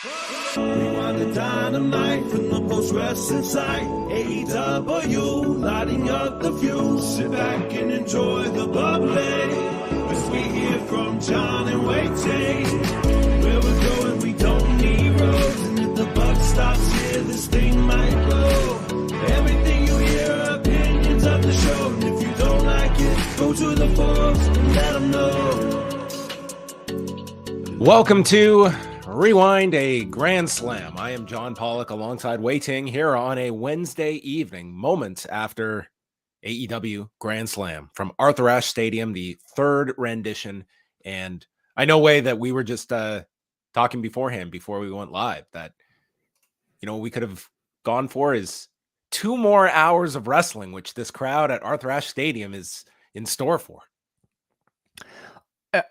Rewind-A-Dynamite from the post-wrestling site. AEW, lighting up the fuse. Sit back and enjoy the bubbly, as we hear from John and Waiting. Where we're going, we don't need roads, and if the buck stops here, this thing might blow. Everything you hear are opinions of the show, and if you don't like it, go to the forums and let them know. Welcome to Rewind a Grand Slam. I am John Pollock alongside Waiting here on a Wednesday evening, moments after AEW Grand Slam from Arthur Ashe Stadium, the third rendition. And I know, Way, that we were just talking beforehand, before we went live, that, you know, we could have gone for is 2 more hours of wrestling, which this crowd at Arthur Ashe Stadium is in store for.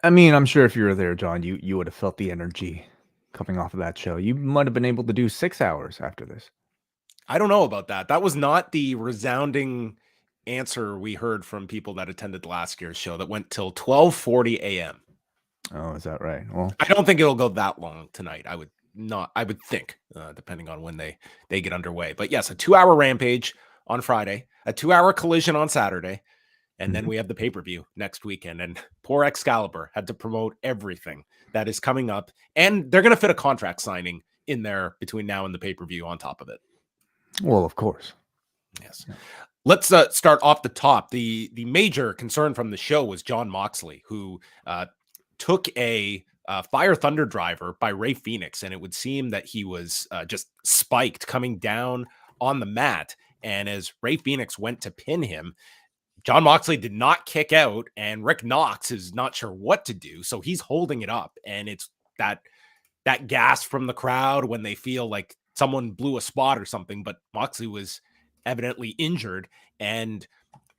I mean, I'm sure if you were there, John, you would have felt the energy coming off of that show. You might have been able to do 6 hours after this. I don't know about that. That was not the resounding answer we heard from people that attended last year's show that went till 12:40 a.m. Oh, is that right? Well, I don't think it'll go that long tonight. I would think, depending on when they get underway. But yes, a 2-hour rampage on Friday, a 2-hour collision on Saturday, and then we have the pay-per-view next weekend. And poor Excalibur had to promote everything that is coming up. And they're going to fit a contract signing in there between now and the pay-per-view on top of it. Well, of course. Yes. Let's start off the top. The major concern from the show was Jon Moxley, who took a Fire Thunder driver by Rey Fenix. And it would seem that he was just spiked coming down on the mat. And as Rey Fenix went to pin him, Jon Moxley did not kick out, and Rick Knox is not sure what to do, so he's holding it up, and it's that gasp from the crowd when they feel like someone blew a spot or something, but Moxley was evidently injured, and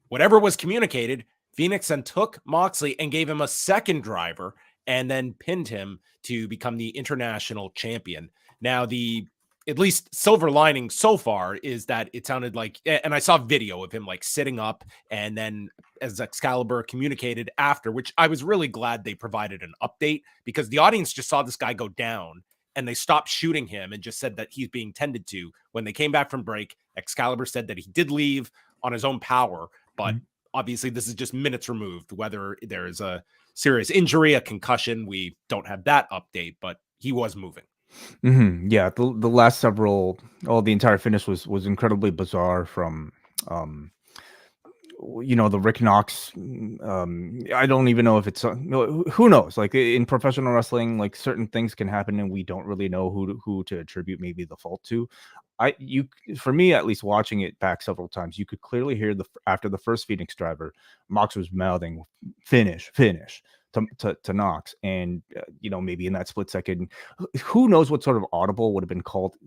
whatever was communicated, Phoenix then took Moxley and gave him a second driver, and then pinned him to become the international champion. Now, the at least silver lining so far is that it sounded like, and I saw video of him like sitting up, and then as Excalibur communicated after, which I was really glad they provided an update, because the audience just saw this guy go down and they stopped shooting him and just said that he's being tended to. When they came back from break, Excalibur said that he did leave on his own power, but obviously this is just minutes removed. Whether there is a serious injury, a concussion, we don't have that update, but he was moving. Yeah, the last several, the entire finish was incredibly bizarre. From the Rick Knox, I don't even know if it's who knows, like in professional wrestling, like certain things can happen and we don't really know who to attribute maybe the fault to. For me, at least, watching it back several times, you could clearly hear after the first Phoenix driver, Mox was mouthing finish to Knox, and maybe in that split second, who knows what sort of audible would have been called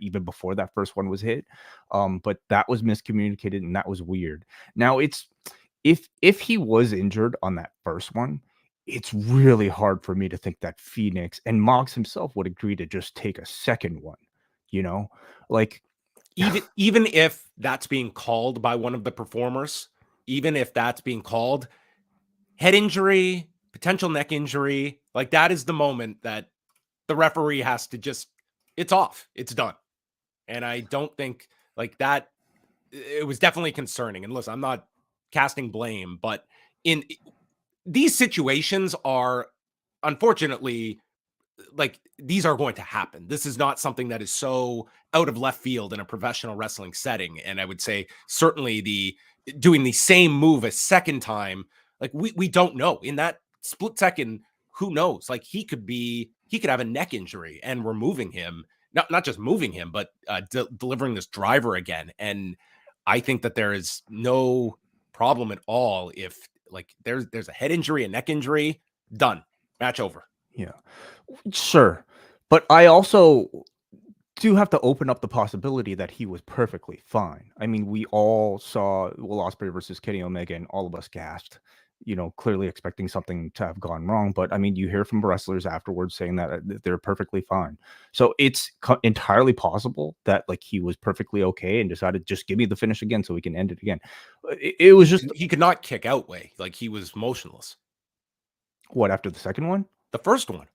even before that first one was hit, but that was miscommunicated, and that was weird. Now, it's if he was injured on that first one, it's really hard for me to think that Phoenix and Mox himself would agree to just take a second one, like even if that's being called by one of the performers, even if that's being called head injury, potential neck injury, like that is the moment that the referee has to just, it's off, it's done. And I don't think like that, it was definitely concerning. And listen, I'm not casting blame, but in these situations are, unfortunately, like these are going to happen. This is not something that is so out of left field in a professional wrestling setting. And I would say certainly doing the same move a second time, like we don't know in that split second, who knows? Like he could have a neck injury, and we're moving him, not just moving him, but delivering this driver again. And I think that there is no problem at all if like there's a head injury, a neck injury, done, match over. Yeah, sure. But I also do have to open up the possibility that he was perfectly fine. I mean, we all saw Will Ospreay versus Kenny Omega, and all of us gasped, clearly expecting something to have gone wrong. But I mean, you hear from wrestlers afterwards saying that they're perfectly fine. So it's entirely possible that like he was perfectly okay and decided just give me the finish again so we can end it again. It was just, he could not kick out, Way, like he was motionless. What, after the second one? The first one.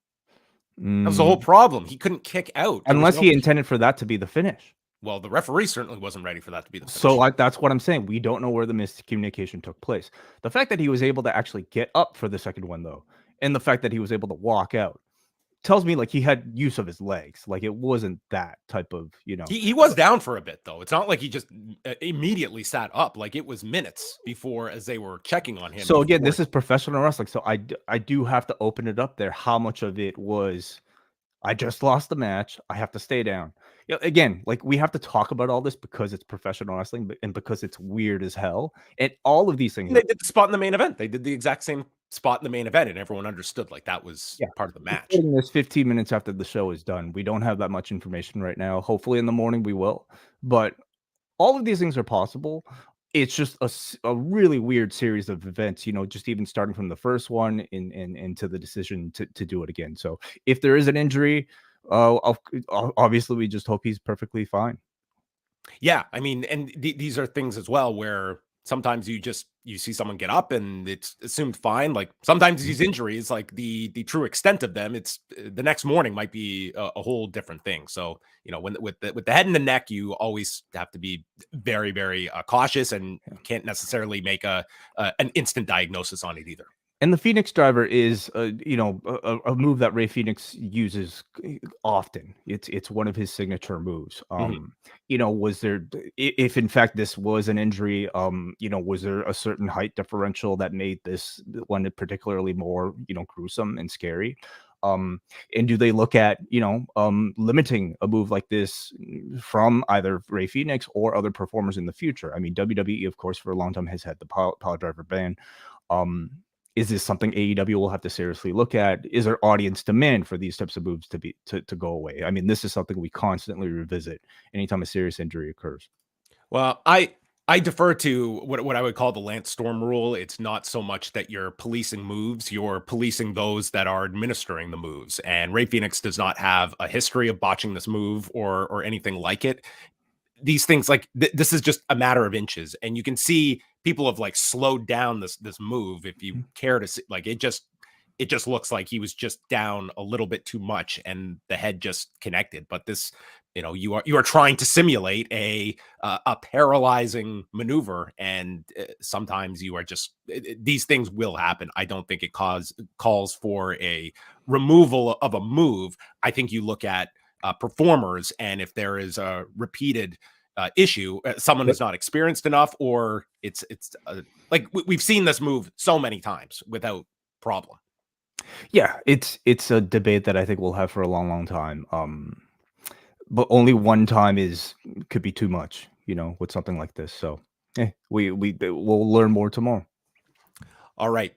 That was the whole problem. He couldn't kick out. Unless he intended for that to be the finish. Well, the referee certainly wasn't ready for that to be the finish. So that's what I'm saying. We don't know where the miscommunication took place. The fact that he was able to actually get up for the second one, though, and the fact that he was able to walk out tells me like he had use of his legs. Like it wasn't that type of, He was down for a bit, though. It's not like he just immediately sat up. Like it was minutes before as they were checking on him. So again, this is professional wrestling. So I do have to open it up there. How much of it was, I just lost the match, I have to stay down. Again, like we have to talk about all this because it's professional wrestling and because it's weird as hell. And all of these things. They did the spot in the main event. They did the exact same spot in the main event, and everyone understood like that was part of the match. This 15 minutes after the show is done. We don't have that much information right now. Hopefully in the morning we will. But all of these things are possible. It's just a really weird series of events, just even starting from the first one into the decision to do it again. So if there is an injury, obviously we just hope he's perfectly fine. Yeah, I mean, and these are things as well where sometimes you see someone get up and it's assumed fine. Like sometimes these injuries, like the true extent of them, it's the next morning might be a whole different thing. So when with the head and the neck, you always have to be very, very cautious and can't necessarily make an instant diagnosis on it either. And the Phoenix driver is, a move that Rey Fenix uses often. It's one of his signature moves. Was there, if in fact this was an injury, was there a certain height differential that made this one particularly more, gruesome and scary? And do they look at, limiting a move like this from either Rey Fenix or other performers in the future? I mean, WWE, of course, for a long time has had the power driver ban. Is this something AEW will have to seriously look at? Is there audience demand for these types of moves to go away? I mean, this is something we constantly revisit anytime a serious injury occurs. Well, I defer to what I would call the Lance Storm rule. It's not so much that you're policing moves, you're policing those that are administering the moves. And Rey Fenix does not have a history of botching this move or anything like it. These things like this is just a matter of inches, and you can see people have like slowed down this move. If you care to see, like it just looks like he was just down a little bit too much, and the head just connected. But this, you are trying to simulate a paralyzing maneuver, and sometimes you are just these things will happen. I don't think it calls for a removal of a move. I think you look at performers, and if there is a repeated issue, someone is not experienced enough, or it's like we've seen this move so many times without problem. Yeah, it's a debate that I think we'll have for a long time. But only one time could be too much, with something like this. So we'll learn more tomorrow. All right.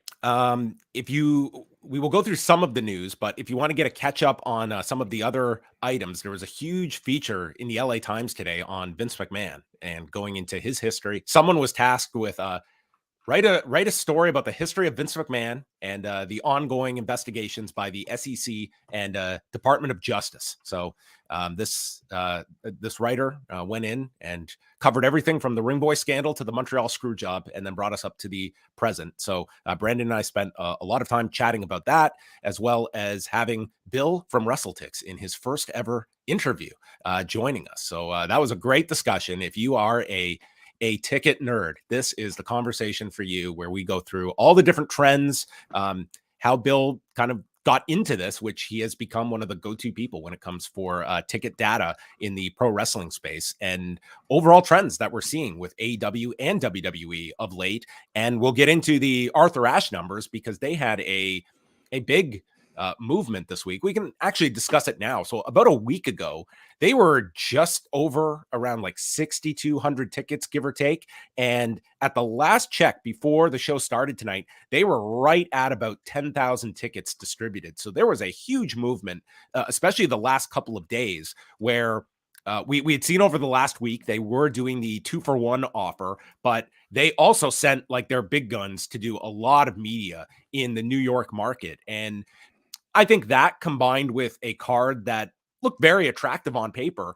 We will go through some of the news, but if you want to get a catch up on some of the other items, there was a huge feature in the LA Times today on Vince McMahon and going into his history. Someone was tasked with write a story about the history of Vince McMahon and the ongoing investigations by the SEC and Department of Justice. So this writer went in and covered everything from the Ring Boy scandal to the Montreal screw job, and then brought us up to the present. So Brandon and I spent a lot of time chatting about that, as well as having Bill from WrestleTix in his first ever interview joining us. So that was a great discussion. If you are a ticket nerd, this is the conversation for you, where we go through all the different trends, how Bill kind of got into this, which he has become one of the go-to people when it comes for ticket data in the pro wrestling space, and overall trends that we're seeing with AEW and WWE of late. And we'll get into the Arthur Ashe numbers because they had a big movement this week. We can actually discuss it now. So about a week ago, they were just over around like 6,200 tickets, give or take. And at the last check before the show started tonight, they were right at about 10,000 tickets distributed. So there was a huge movement, especially the last couple of days, where we had seen over the last week, they were doing the 2-for-1 offer, but they also sent like their big guns to do a lot of media in the New York market. And I think that, combined with a card that looked very attractive on paper,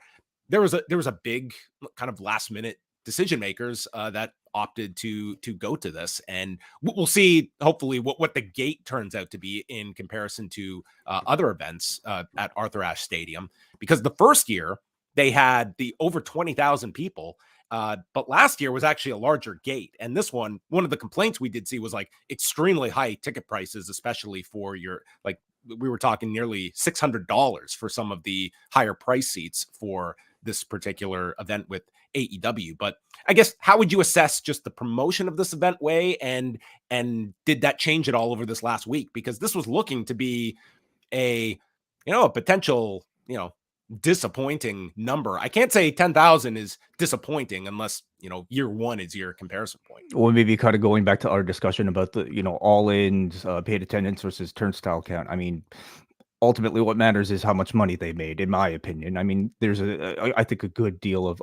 there was a big kind of last minute decision makers that opted to go to this, and we'll see hopefully what the gate turns out to be in comparison to other events at Arthur Ashe Stadium, because the first year they had the over 20,000 people. But last year was actually a larger gate. And this one of the complaints we did see was like extremely high ticket prices, especially for your, like, we were talking nearly $600 for some of the higher price seats for this particular event with AEW. But I guess, how would you assess just the promotion of this event, Way? And did that change at all over this last week? Because this was looking to be a potential, disappointing number. I can't say 10,000 is disappointing unless, year one is your comparison point. Well, maybe kind of going back to our discussion about the, all-ins, paid attendance versus turnstile count. I mean, ultimately what matters is how much money they made, in my opinion. I mean, there's I think a good deal of,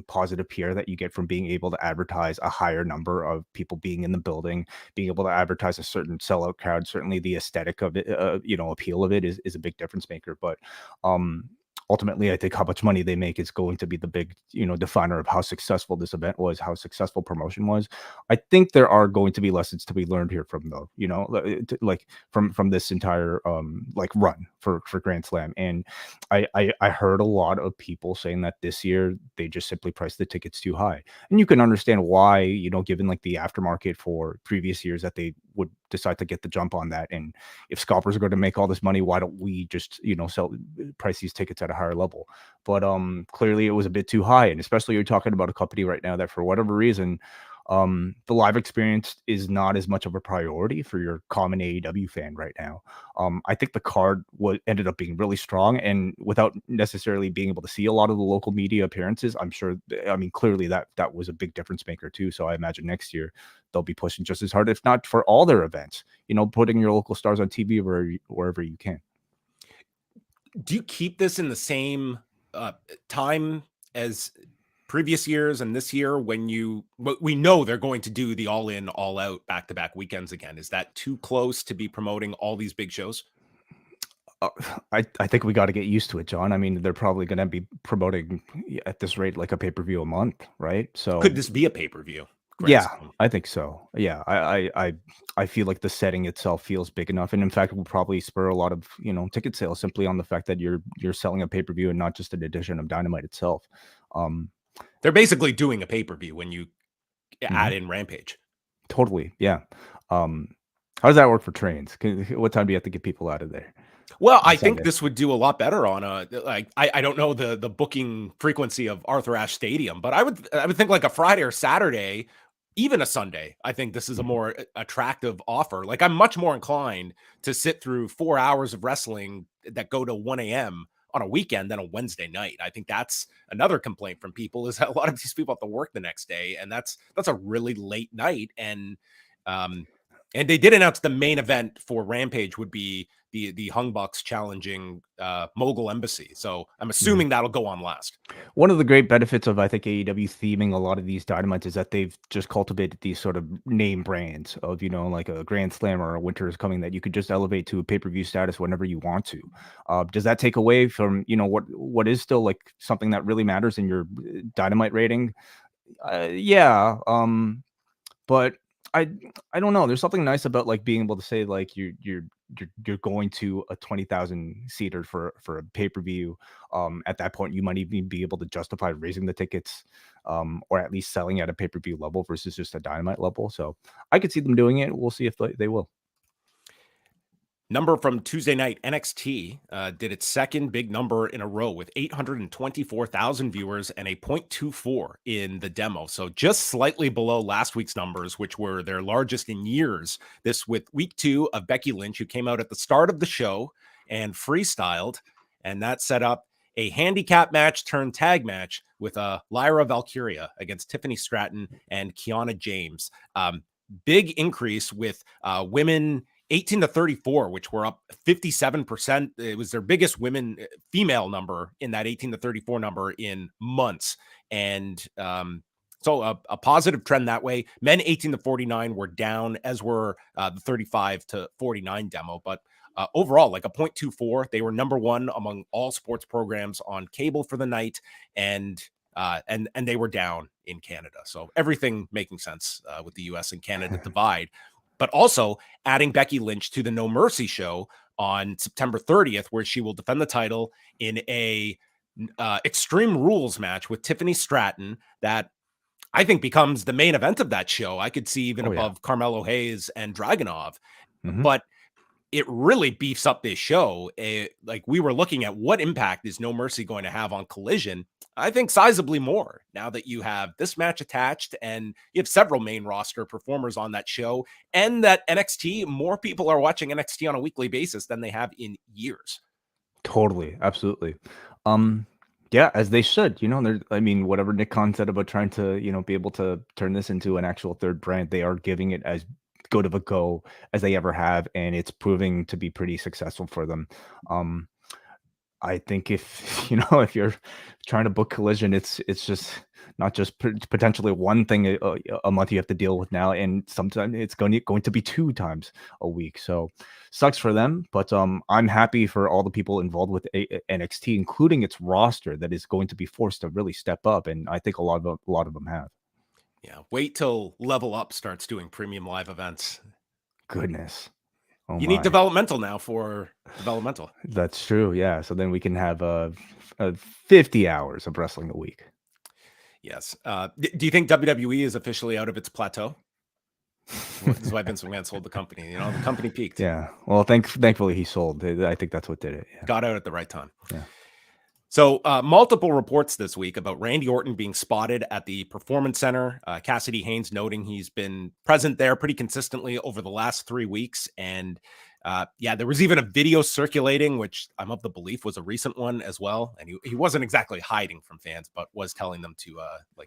positive PR that you get from being able to advertise a higher number of people being in the building, being able to advertise a certain sellout crowd. Certainly the aesthetic of it, appeal of it is a big difference maker. But ultimately, I think how much money they make is going to be the big, definer of how successful this event was, how successful promotion was. I think there are going to be lessons to be learned here from, though, like from this entire run for Grand Slam. And I heard a lot of people saying that this year they just simply priced the tickets too high, and you can understand why, given like the aftermarket for previous years, that they would decide to get the jump on that. And if scalpers are going to make all this money, why don't we just price these tickets at a higher level? But clearly it was a bit too high, and especially you're talking about a company right now that for whatever reason the live experience is not as much of a priority for your common AEW fan right now. I think the card ended up being really strong, and without necessarily being able to see a lot of the local media appearances, clearly that was a big difference maker too. So I imagine next year they'll be pushing just as hard, if not for all their events, putting your local stars on TV wherever you can. Do you keep this in the same time as previous years and this year, when we know they're going to do the all in, all out back-to-back weekends again? Is that too close to be promoting all these big shows? I think we got to get used to it, John. I mean, they're probably going to be promoting at this rate like a pay-per-view a month, right? So could this be a pay-per-view? Yeah, I think so. Yeah, I feel like the setting itself feels big enough, and in fact, it will probably spur a lot of ticket sales simply on the fact that you're selling a pay-per-view and not just an edition of Dynamite itself. They're basically doing a pay-per-view when you add in Rampage. Totally, yeah. How does that work for trains? What time do you have to get people out of there? Well, I think this would do a lot better on I don't know the booking frequency of Arthur Ashe Stadium, but I would think like a Friday or Saturday, even a Sunday. I think this is a more attractive offer. Like, I'm much more inclined to sit through 4 hours of wrestling that go to 1 a.m. on a weekend than a Wednesday night. I think that's another complaint from people, is that a lot of these people have to work the next day, and that's a really late night. And they did announce the main event for Rampage would be the Hung Bucks challenging Mogul Embassy. So I'm assuming that'll go on last. One of the great benefits of, I think, AEW theming a lot of these Dynamites is that they've just cultivated these sort of name brands of, like a Grand Slam or a Winter is Coming, that you could just elevate to a pay-per-view status whenever you want to. Does that take away from, what is still like something that really matters in your Dynamite rating? Yeah. But I don't know. There's something nice about like being able to say like you're going to a 20,000 seater for a pay-per-view. At that point, you might even be able to justify raising the tickets, or at least selling at a pay-per-view level versus just a Dynamite level. So I could see them doing it. We'll see if they will. Number from Tuesday night, NXT did its second big number in a row with 824,000 viewers and a 0.24 in the demo. So just slightly below last week's numbers, which were their largest in years. This with week 2 of Becky Lynch, who came out at the start of the show and freestyled. And that set up a handicap match turned tag match with Lyra Valkyria against Tiffany Stratton and Kiana James. Big increase with women 18 to 34, which were up 57%. It was their biggest female number in that 18 to 34 number in months. And so a positive trend that way. Men 18 to 49 were down, as were the 35 to 49 demo. But overall, like a 0.24, they were number one among all sports programs on cable for the night. And and they were down in Canada. So everything making sense with the US and Canada divide, but also adding Becky Lynch to the No Mercy show on September 30th, where she will defend the title in a Extreme Rules match with Tiffany Stratton that I think becomes the main event of that show. I could see even above Carmelo Hayes and Dragunov, but it really beefs up this show. Like, we were looking at what impact is No Mercy going to have on Collision. I think sizably more now that you have this match attached and you have several main roster performers on that show, and that NXT, more people are watching NXT on a weekly basis than they have in years. Totally. Absolutely. Yeah, as they should, I mean, whatever Nick Khan said about trying to, be able to turn this into an actual third brand, they are giving it as good of a go as they ever have, and it's proving to be pretty successful for them. I think if if you're trying to book Collision, it's just not just potentially one thing a month you have to deal with now, and sometimes it's going to be 2 times a week. So sucks for them, but I'm happy for all the people involved with NXT, including its roster that is going to be forced to really step up, and I think a lot of them have. Yeah, wait till Level Up starts doing premium live events. Goodness. Oh, you need developmental now for developmental. That's true. Yeah. So then we can have 50 hours of wrestling a week. Yes. Do you think WWE is officially out of its plateau? This is why Vince McMahon sold the company. The company peaked. Yeah. Well, thankfully he sold. I think that's what did it. Yeah. Got out at the right time. Yeah. So multiple reports this week about Randy Orton being spotted at the Performance Center. Cassidy Haynes noting he's been present there pretty consistently over the last 3 weeks. And there was even a video circulating, which I'm of the belief was a recent one as well. And he wasn't exactly hiding from fans, but was telling them to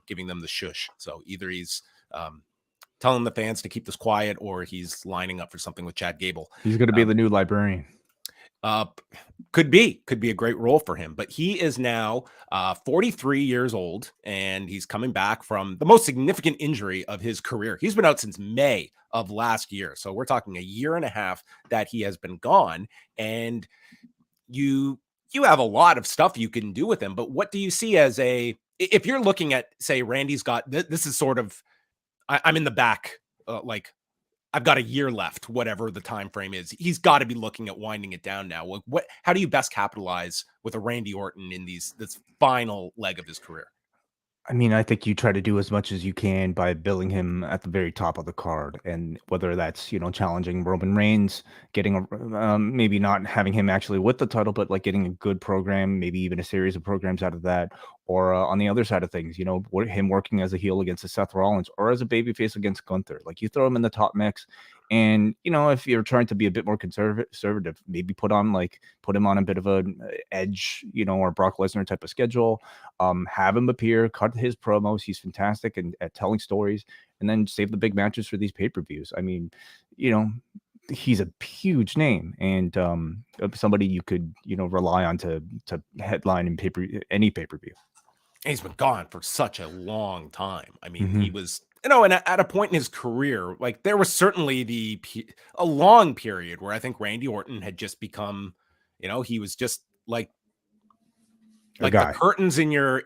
giving them the shush. So either he's telling the fans to keep this quiet, or he's lining up for something with Chad Gable. He's going to be the new librarian. Could be a great role for him, but he is now 43 years old, and he's coming back from the most significant injury of his career. He's been out since May of last year. So we're talking a year and a half that he has been gone, and you have a lot of stuff you can do with him. But what do you see as if you're looking at, say, Randy's got, this is sort of, I'm in the back, I've got a year left, whatever the time frame is. He's got to be looking at winding it down now. How do you best capitalize with a Randy Orton in this final leg of his career? I mean, I think you try to do as much as you can by billing him at the very top of the card, and whether that's challenging Roman Reigns, getting maybe not having him actually with the title, but like getting a good program, maybe even a series of programs out of that, or on the other side of things, him working as a heel against a Seth Rollins or as a babyface against Gunther. Like, you throw him in the top mix. And, if you're trying to be a bit more conservative, maybe put him on a bit of an Edge, or Brock Lesnar type of schedule, have him appear, cut his promos. He's fantastic at telling stories, and then save the big matches for these pay-per-views. I mean, he's a huge name, and somebody you could, rely on to headline in any pay-per-view. He's been gone for such a long time. I mean, he was, and at a point in his career, like, there was certainly a long period where I think Randy Orton had just become, he was just like the curtains in your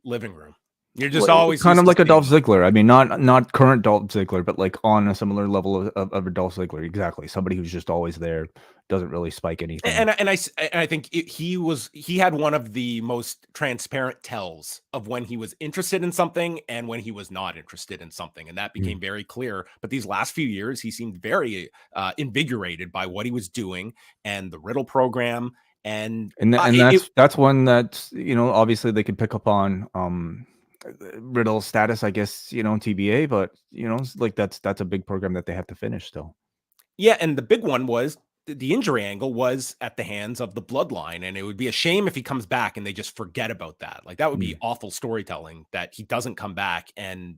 living room. You're just always kind of like a Dolph Ziggler. I mean, not current Dolph Ziggler, but like on a similar level of a Dolph Ziggler. Exactly, somebody who's just always there, doesn't really spike anything. And I think he had one of the most transparent tells of when he was interested in something and when he was not interested in something, and that became very clear. But these last few years, he seemed very invigorated by what he was doing and the Riddle program, and that's one that obviously they could pick up on. Riddle status, I guess, TBA, but like that's a big program that they have to finish still. Yeah, and the big one was the injury angle was at the hands of the bloodline, and it would be a shame if he comes back and they just forget about that. Like, that would be awful storytelling that he doesn't come back, and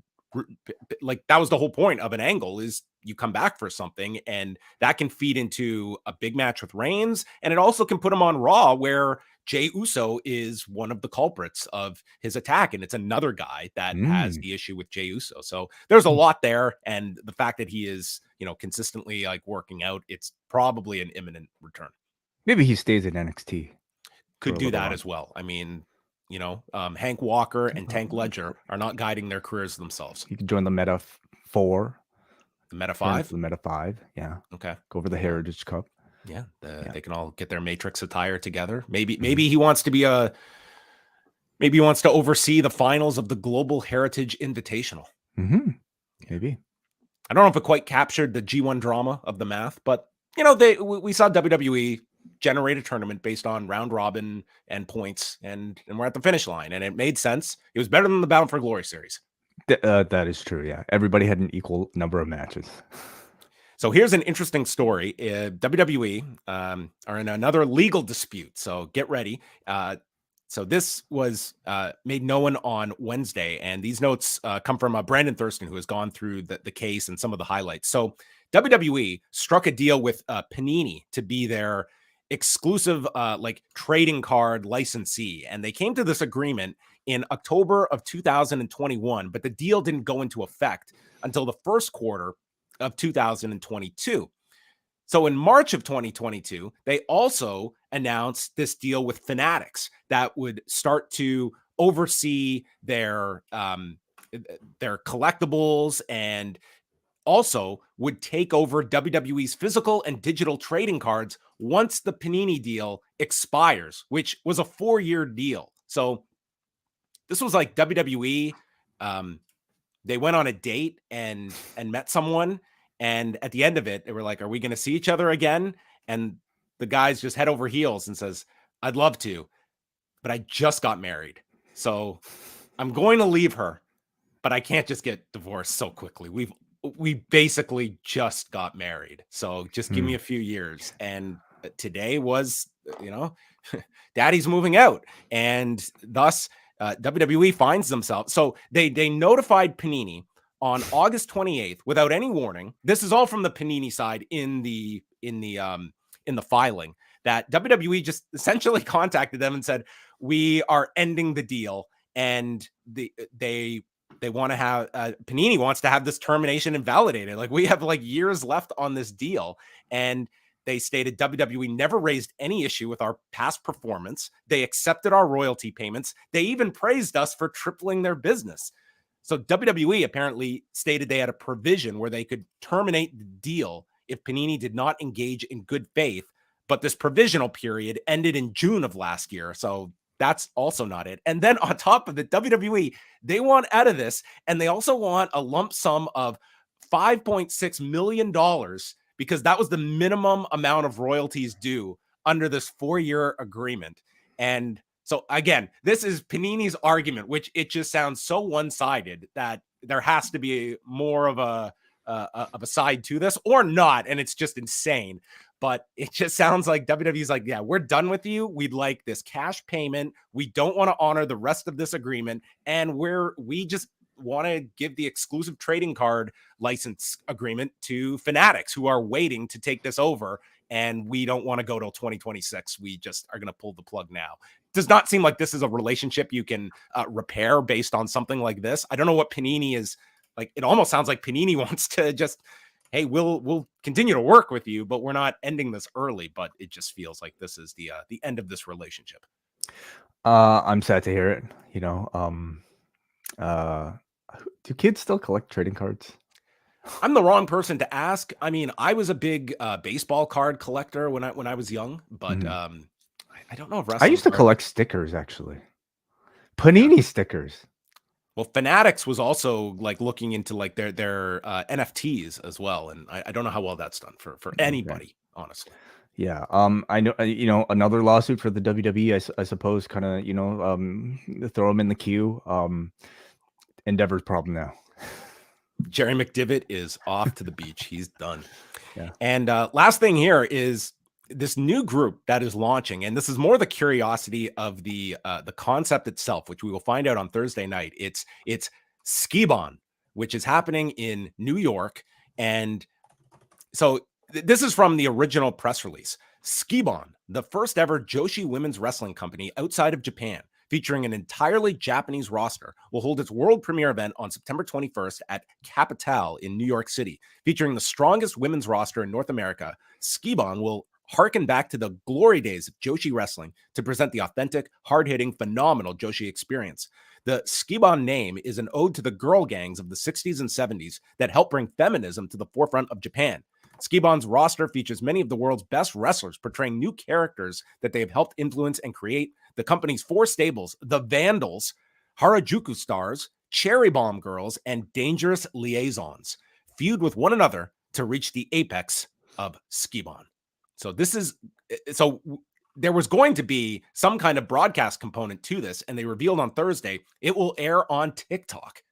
like, that was the whole point of an angle, is you come back for something, and that can feed into a big match with Reigns, and it also can put him on Raw, where Jey Uso is one of the culprits of his attack, and it's another guy that has the issue with Jey Uso. So there's a lot there, and the fact that he is, consistently like working out, it's probably an imminent return. Maybe he stays in NXT. Could do that as well. I mean, Hank Walker and Tank Ledger are not guiding their careers themselves. You could join the Meta 4. The Meta 5? The Meta 5, yeah. Okay. Go over the Heritage Cup. Yeah, they can all get their Matrix attire together. Maybe he wants to oversee the finals of the Global Heritage Invitational. Mm-hmm. Maybe. I don't know if it quite captured the G1 drama of the math, but we saw WWE generate a tournament based on round robin and points, and we're at the finish line, and it made sense. It was better than the Bound for Glory series. That is true. Yeah, everybody had an equal number of matches. So here's an interesting story. WWE are in another legal dispute, so get ready. So this was made known on Wednesday, and these notes come from Brandon Thurston, who has gone through the case and some of the highlights. So WWE struck a deal with Panini to be their exclusive trading card licensee, and they came to this agreement in October of 2021, but the deal didn't go into effect until the first quarter of 2022. So in March of 2022, they also announced this deal with Fanatics that would start to oversee their collectibles, and also would take over WWE's physical and digital trading cards once the Panini deal expires, which was a 4-year deal. So this was like WWE. They went on a date and met someone. And at the end of it, they were like, are we going to see each other again? And the guy's just head over heels and says, I'd love to, but I just got married. So I'm going to leave her, but I can't just get divorced so quickly. We basically just got married. So just give me a few years. And today was, daddy's moving out. And thus WWE finds themselves. So they notified Panini on August 28th without any warning. This is all from the Panini side in the filing, that WWE just essentially contacted them and said, we are ending the deal. And they want to have Panini wants to have this termination invalidated. Like, we have years left on this deal. And they stated WWE never raised any issue with our past performance. They accepted our royalty payments. They even praised us for tripling their business. So WWE apparently stated they had a provision where they could terminate the deal if Panini did not engage in good faith. But this provisional period ended in June of last year. So that's also not it. And then on top of it, WWE, they want out of this, and they also want a lump sum of $5.6 million because that was the minimum amount of royalties due under this 4-year agreement. And so again, this is Panini's argument, which it just sounds so one-sided that there has to be more of a side to this, or not, and it's just insane. But it just sounds like WWE's like, yeah, we're done with you. We'd like this cash payment. We don't want to honor the rest of this agreement, and we just want to give the exclusive trading card license agreement to Fanatics, who are waiting to take this over, and we don't want to go till 2026. We just are going to pull the plug now. Does not seem like this is a relationship you can repair based on something like this. I don't know what Panini is like. It almost sounds like Panini wants to just, hey, we'll continue to work with you, but we're not ending this early. But it just feels like this is the end of this relationship. I'm sad to hear it. Do kids still collect trading cards? I'm the wrong person to ask. I mean, I was a big baseball card collector when I was young, but I don't know if wrestling. I used to collect stickers, actually. Panini stickers. Well, Fanatics was also looking into their NFTs as well, and I don't know how well that's done for anybody, honestly. Yeah. I know, another lawsuit for the WWE, I suppose, kind of, throw them in the queue. Endeavor's problem now. Jerry McDivitt is off to the beach. He's done. Yeah. And last thing here is this new group that is launching, and this is more the curiosity of the concept itself, which we will find out on Thursday night. It's Sukeban, which is happening in New York, and so this is from the original press release. Sukeban, the first ever Joshi women's wrestling company outside of Japan, featuring an entirely Japanese roster, will hold its world premiere event on September 21st at Capitale in New York City. Featuring the strongest women's roster in North America, Sukeban will harken back to the glory days of Joshi wrestling to present the authentic, hard-hitting, phenomenal Joshi experience. The Sukeban name is an ode to the girl gangs of the 60s and 70s that helped bring feminism to the forefront of Japan. Sukeban's roster features many of the world's best wrestlers portraying new characters that they have helped influence and create. The company's 4 stables, the Vandals, Harajuku Stars, Cherry Bomb Girls, and Dangerous Liaisons, feud with one another to reach the apex of Sukeban. So there was going to be some kind of broadcast component to this, and they revealed on Thursday it will air on TikTok.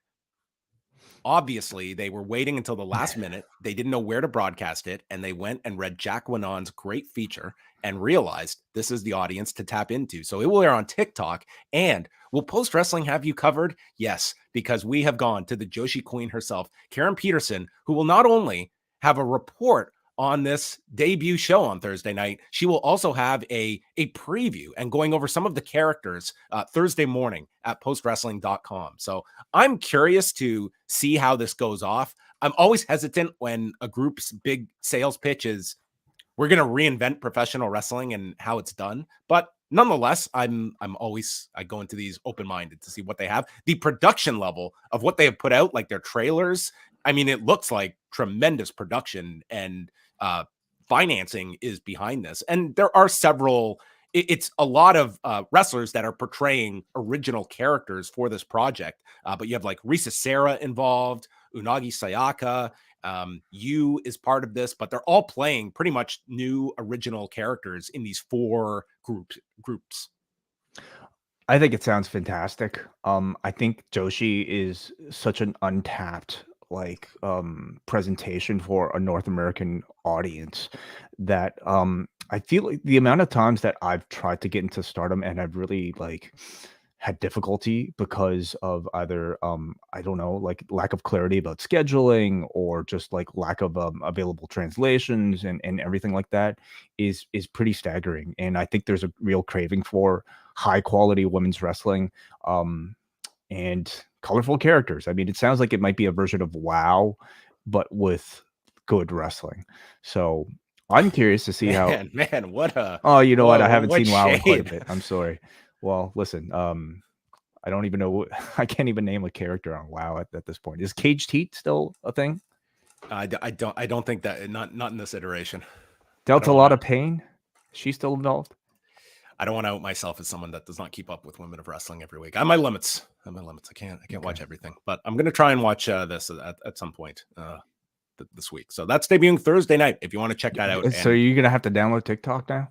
Obviously, they were waiting until the last minute. They didn't know where to broadcast it, and they went and read Jack Winon's great feature and realized this is the audience to tap into. So it will air on TikTok, and will Post Wrestling have you covered? Yes, because we have gone to the Joshi Queen herself, Karen Peterson, who will not only have a report on this debut show on Thursday night, she will also have a preview and going over some of the characters Thursday morning at postwrestling.com. So I'm curious to see how this goes off. I'm always hesitant when a group's big sales pitch is, we're going to reinvent professional wrestling and how it's done. But nonetheless, I go into these open-minded to see what they have. The production level of what they have put out, like their trailers, I mean, it looks like tremendous production, and financing is behind this. And there are several, it's a lot of wrestlers that are portraying original characters for this project. But you have like Risa Sera involved, Unagi Sayaka, Yu is part of this, but they're all playing pretty much new original characters in these 4 groups. I think it sounds fantastic. I think Joshi is such an untapped presentation for a North American audience that I feel like the amount of times that I've tried to get into Stardom and I've really had difficulty because of either I don't know, lack of clarity about scheduling, or just lack of available translations and everything like that is pretty staggering. And I think there's a real craving for high quality women's wrestling and colorful characters. I mean, it sounds like it might be a version of WoW, but with good wrestling. So I'm curious to see how. Man, what a. Oh, you know what? I haven't what seen WoW in quite a shade. bit. I'm sorry. Well, listen, I don't even know. I can't even name a character on WoW at this point. Is Caged Heat still a thing? I don't think that, not in this iteration. Dealt a lot of pain. Is she still involved? I don't want to out myself as someone that does not keep up with women of wrestling every week. I'm my limits. I can't watch everything, but I'm going to try and watch this at some point this week. So that's debuting Thursday night. If you want to check that out. So you're going to have to download TikTok now?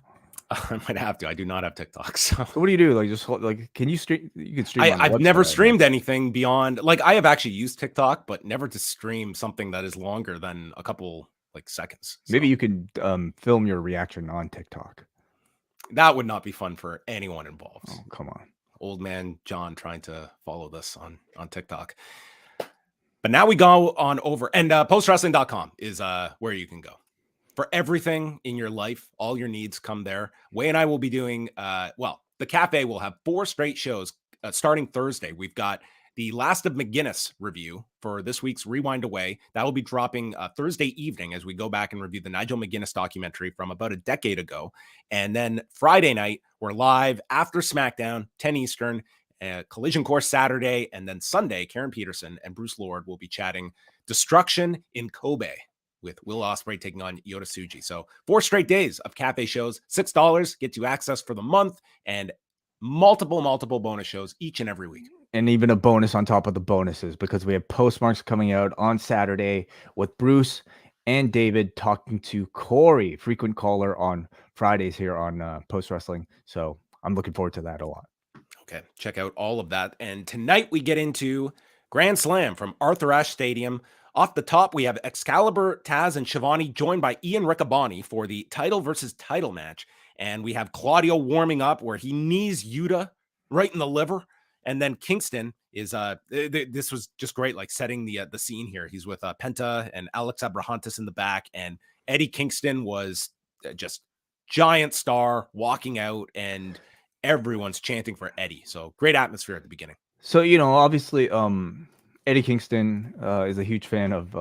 I might have to. I do not have TikTok. So what do you do? Can you stream? You can stream. I've never streamed anything beyond, I have actually used TikTok, but never to stream something that is longer than a couple seconds. So maybe you could film your reaction on TikTok. That would not be fun for anyone involved. Oh, come on. Old man John trying to follow this on TikTok. But now we go on over, and postwrestling.com is where you can go for everything in your life. All your needs come there. Wai and I will be doing, the Café will have 4 straight shows starting Thursday. We've got the Last of McGuinness review for this week's Rewind-A-Wai. That will be dropping Thursday evening as we go back and review the Nigel McGuinness documentary from about a decade ago. And then Friday night, we're live after SmackDown, 10 Eastern, Collision Course Saturday, and then Sunday, Karen Peterson and Bruce Lord will be chatting Destruction in Kobe with Will Ospreay taking on Yota Tsuji. So 4 straight days of Café shows, $6, gets you access for the month, and multiple bonus shows each and every week. And even a bonus on top of the bonuses, because we have postmarks coming out on Saturday with Bruce and David talking to Corey, frequent caller on Fridays here on Post Wrestling. So I'm looking forward to that a lot. Okay, check out all of that. And tonight we get into Grand Slam from Arthur Ashe Stadium. Off the top, we have Excalibur, Taz, and Shivani joined by Ian Riccaboni for the title versus title match. And we have Claudio warming up where he knees Yuta right in the liver. And then Kingston is this was just great, setting the scene here. He's with Penta and Alex Abrahantes in the back, and Eddie Kingston was just giant star walking out, and everyone's chanting for Eddie. So great atmosphere at the beginning. So obviously, Eddie Kingston is a huge fan of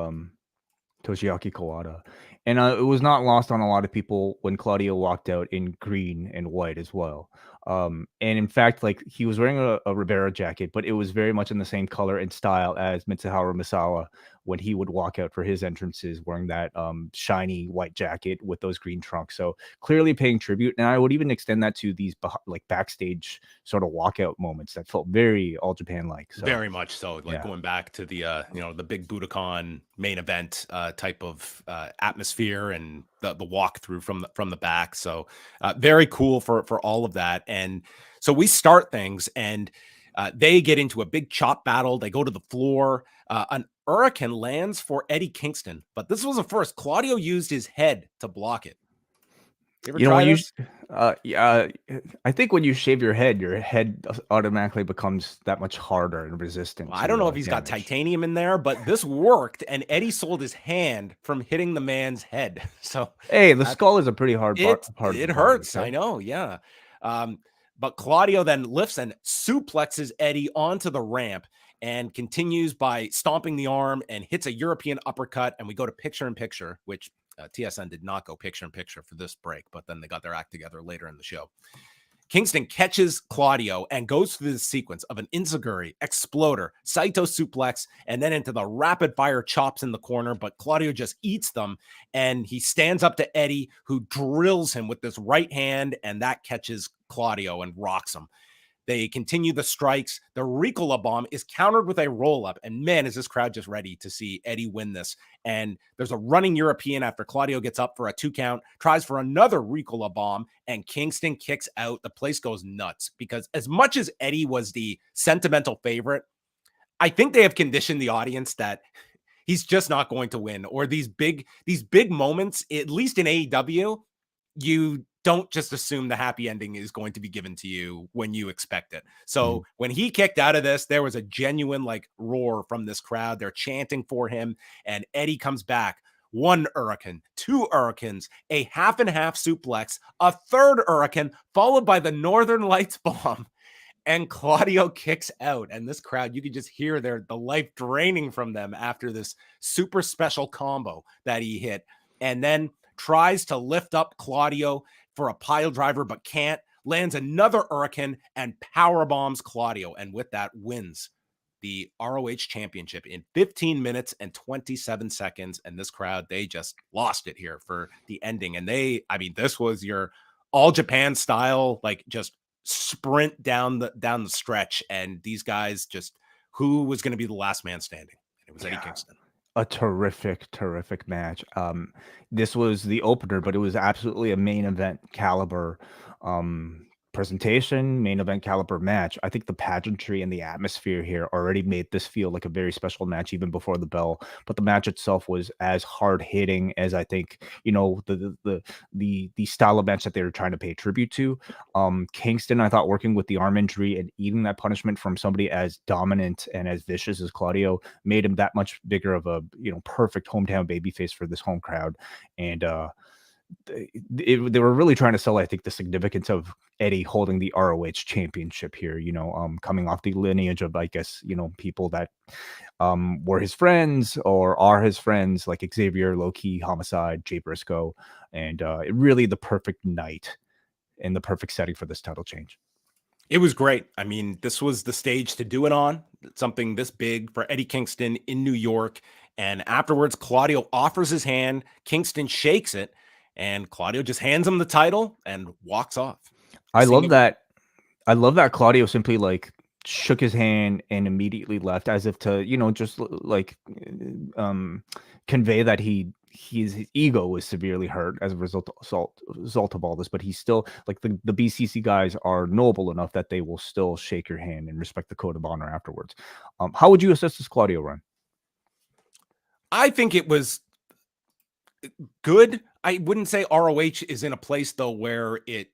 Toshiaki Kawada, And it was not lost on a lot of people when Claudio walked out in green and white as well. And in fact, like he was wearing a Rivera jacket, but it was very much in the same color and style as Mitsuharu Misawa when he would walk out for his entrances wearing that shiny white jacket with those green trunks. So clearly paying tribute. And I would even extend that to these like backstage sort of walkout moments that felt very All Japan like. So, very much so, like going back to the the big Budokan main event type of atmosphere and the walkthrough from the back. So very cool for all of that. And so we start things, and they get into a big chop battle. They go to the floor. An Hurricane lands for Eddie Kingston, but this was a first. Claudio used his head to block it. You ever try this? I think when you shave your head automatically becomes that much harder and resistant. Well, I don't know if he's got titanium in there, but this worked, and Eddie sold his hand from hitting the man's head. So hey, the skull is a pretty hard part. It hurts. I know. Yeah. But Claudio then lifts and suplexes Eddie onto the ramp and continues by stomping the arm and hits a European uppercut. And we go to picture in picture, which TSN did not go picture in picture for this break, but then they got their act together later in the show. Kingston catches Claudio and goes through the sequence of an enziguri, exploder, Saito suplex, and then into the rapid fire chops in the corner. But Claudio just eats them, and he stands up to Eddie, who drills him with this right hand, and that catches Claudio and rocks him. They continue the strikes. The Ricola bomb is countered with a roll-up. And man, is this crowd just ready to see Eddie win this. And there's a running European after Claudio gets up for a 2 count, tries for another Ricola bomb, and Kingston kicks out. The place goes nuts because as much as Eddie was the sentimental favorite, I think they have conditioned the audience that he's just not going to win. Or these big moments, at least in AEW, you don't just assume the happy ending is going to be given to you when you expect it. So when he kicked out of this, there was a genuine like roar from this crowd. They're chanting for him, and Eddie comes back. 1 hurricane, 2 hurricanes, a half and half suplex, a 3rd hurricane, followed by the Northern Lights bomb. And Claudio kicks out. And this crowd, you could just hear the life draining from them after this super special combo that he hit. And then tries to lift up Claudio for a pile driver, but can't, lands another hurricane and power bombs Claudio. And with that wins the ROH championship in 15 minutes and 27 seconds. And this crowd, they just lost it here for the ending. And this was your All Japan style, like just sprint down the stretch. And these guys just, who was going to be the last man standing? And it was Eddie Kingston. A terrific match. This was the opener, but it was absolutely a main event caliber presentation, main event caliber match. I think the pageantry and the atmosphere here already made this feel like a very special match even before the bell. But the match itself was as hard hitting as I think, the style of match that they were trying to pay tribute to. Kingston, I thought, working with the arm injury and eating that punishment from somebody as dominant and as vicious as Claudio made him that much bigger of a perfect hometown babyface for this home crowd. And they were really trying to sell, I think, the significance of Eddie holding the ROH championship here, coming off the lineage of, I guess, people that were his friends or are his friends, like Xavier, Low-Key, Homicide, Jay Briscoe, and really the perfect night and the perfect setting for this title change. It was great. I mean, this was the stage to do it on, something this big for Eddie Kingston in New York. And afterwards, Claudio offers his hand, Kingston shakes it, and Claudio just hands him the title and walks off. I love that Claudio simply like shook his hand and immediately left, as if to, just like convey that his ego was severely hurt as a result of all this. But he's still like the BCC guys are noble enough that they will still shake your hand and respect the code of honor afterwards. How would you assess this Claudio run? I think it was good. I wouldn't say ROH is in a place though where it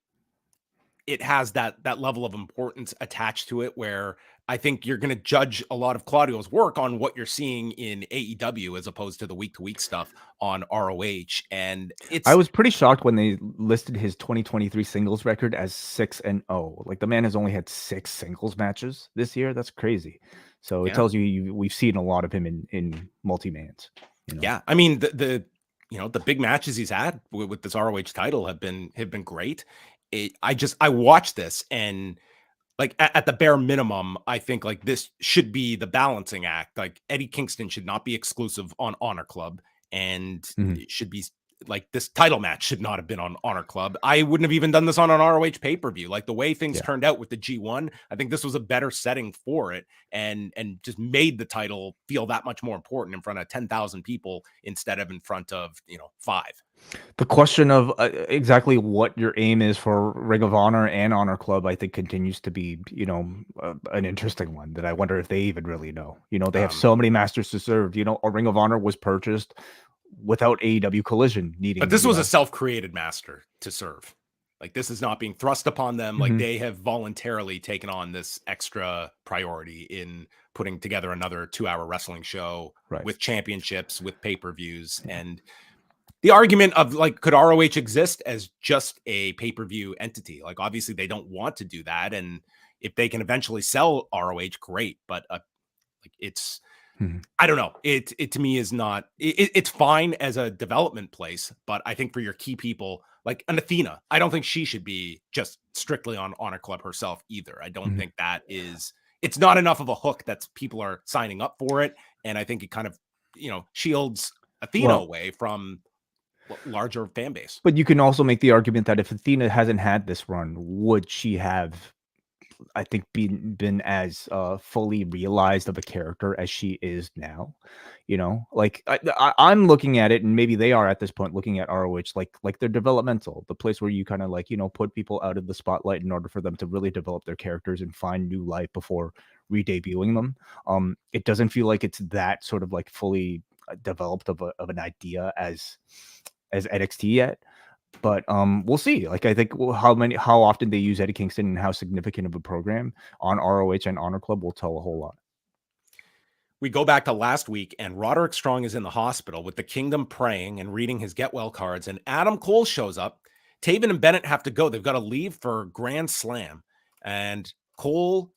has that level of importance attached to it, where I think you're going to judge a lot of Claudio's work on what you're seeing in AEW as opposed to the week-to-week stuff on ROH. And I was pretty shocked when they listed his 2023 singles record as 6-0. Like, the man has only had 6 singles matches this year. That's crazy. So it tells you we've seen a lot of him in multi-mans. Yeah, I mean the the big matches he's had with this ROH title have been great. I watched this, and like at the bare minimum, I think like this should be the balancing act. Like Eddie Kingston should not be exclusive on Honor Club, and it should be like this title match should not have been on Honor Club. I wouldn't have even done this on an ROH pay-per-view. Like the way things turned out with the G1, I think this was a better setting for it, and just made the title feel that much more important in front of 10,000 people instead of in front of 5. The question of exactly what your aim is for Ring of Honor and Honor Club, I think, continues to be, an interesting one that I wonder if they even really know. They have so many masters to serve. A Ring of Honor was purchased without AEW Collision needing. But this was a self-created master to serve. Like this is not being thrust upon them. Like they have voluntarily taken on this extra priority in putting together another 2-hour wrestling show with championships, with pay-per-views, and the argument of like, could ROH exist as just a pay-per-view entity? Like, obviously they don't want to do that. And if they can eventually sell ROH, great. But like it's, I don't know. It to me is not, it's fine as a development place, but I think for your key people, like an Athena, I don't think she should be just strictly on Honor Club herself either. I don't think that is, it's not enough of a hook that people are signing up for it. And I think it kind of, shields Athena away from larger fan base. But you can also make the argument that if Athena hasn't had this run, would she have, I think, been as fully realized of a character as she is now? Like I'm looking at it, and maybe they are at this point looking at ROH like they're developmental, the place where you kind of like put people out of the spotlight in order for them to really develop their characters and find new life before re-debuting them. It doesn't feel like it's that sort of like fully developed of an idea as NXT yet. But we'll see. Like I think how often they use Eddie Kingston and how significant of a program on ROH and Honor Club will tell a whole lot. We go back to last week, and Roderick Strong is in the hospital with the Kingdom praying and reading his get well cards, and Adam Cole shows up. Taven and Bennett have to go. They've got to leave for Grand Slam. And Cole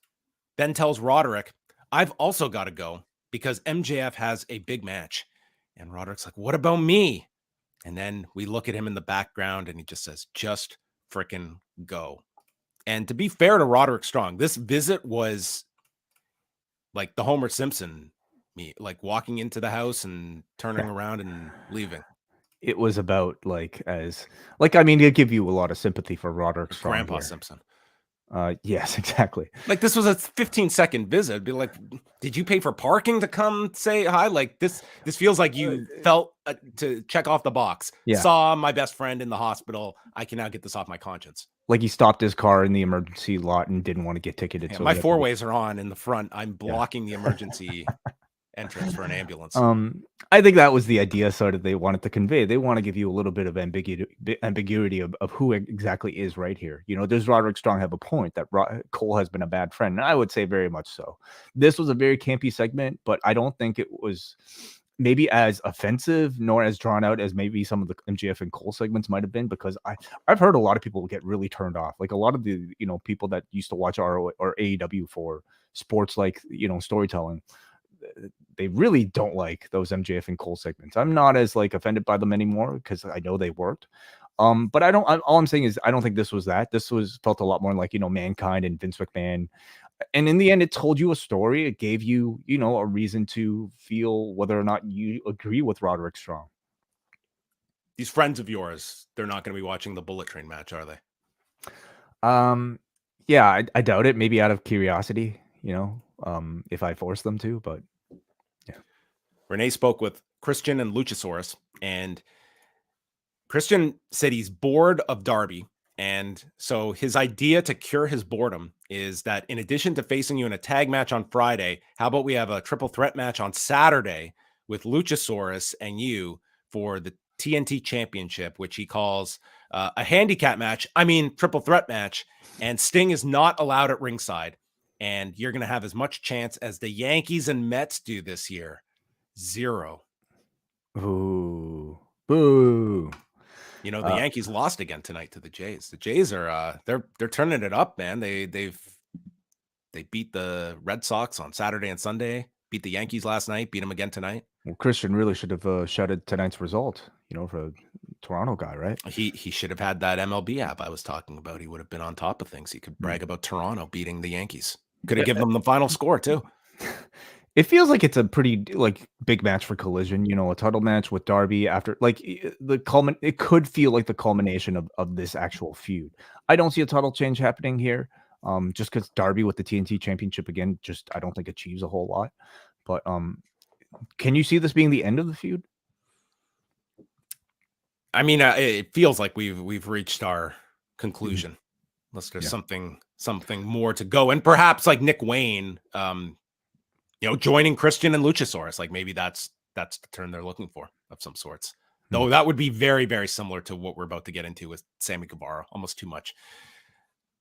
then tells Roderick, I've also got to go because MJF has a big match. And Roderick's like, what about me? And then we look at him in the background and he just says, just frickin' go. And to be fair to Roderick Strong, this visit was like the Homer Simpson, like walking into the house and turning around and leaving. It was about I mean, they give you a lot of sympathy for Roderick Strong. Grandpa Simpson. Yes, exactly. Like this was a 15-second visit. It'd be like, did you pay for parking to come say hi? Like this feels like you felt to check off the box. Saw my best friend in the hospital. I can now get this off my conscience. Like he stopped his car in the emergency lot and didn't want to get ticketed. Yeah, so my 4-ways are on in the front. I'm blocking the emergency entrance for an ambulance. I think that was the idea sort of they wanted to convey. They want to give you a little bit of ambiguity of who exactly is right here. Does Roderick Strong have a point that Cole has been a bad friend? And I would say very much so. This was a very campy segment, but I don't think it was maybe as offensive nor as drawn out as maybe some of the MJF and Cole segments might have been, because I've heard a lot of people get really turned off. Like a lot of the people that used to watch ROH or AEW for sports like storytelling, they really don't like those MJF and Cole segments. I'm not as like offended by them anymore because I know they worked. But all I'm saying is I don't think this was that. This felt a lot more like, Mankind and Vince McMahon. And in the end, it told you a story. It gave you, a reason to feel whether or not you agree with Roderick Strong. These friends of yours, they're not going to be watching the Bullet Train match, are they? Yeah, I doubt it. Maybe out of curiosity, if I force them to, but yeah. Renee spoke with Christian and Luchasaurus, and Christian said he's bored of Darby. And so his idea to cure his boredom is that in addition to facing you in a tag match on Friday, how about we have a triple threat match on Saturday with Luchasaurus and you for the TNT Championship, which he calls a handicap match. I mean, triple threat match. And Sting is not allowed at ringside. And you're going to have as much chance as the Yankees and Mets do this year. 0. Ooh. Boo. The Yankees lost again tonight to the Jays. The Jays are they're turning it up, man. They beat the Red Sox on Saturday and Sunday, beat the Yankees last night, beat them again tonight. Well, Christian really should have shouted tonight's result. for a Toronto guy, right? He should have had that MLB app I was talking about. He would have been on top of things. He could brag about Toronto beating the Yankees. Could have given them the final score too. It feels like it's a pretty big match for Collision, a title match with Darby after it could feel like the culmination of this actual feud. I don't see a title change happening here. Just because Darby with the TNT Championship again, I don't think achieves a whole lot. But can you see this being the end of the feud? I mean, it feels like we've reached our conclusion. Unless there's something more to go, and perhaps like Nick Wayne, joining Christian and Luchasaurus, like maybe that's the turn they're looking for of some sorts. Though that would be very, very similar to what we're about to get into with Sammy Guevara, almost too much.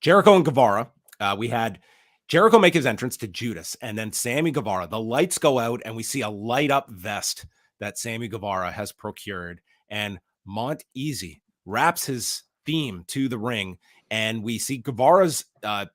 Jericho and Guevara, we had Jericho make his entrance to Judas, and then Sammy Guevara. The lights go out, and we see a light up vest that Sammy Guevara has procured, and Mont Easy wraps his theme to the ring, and we see Guevara's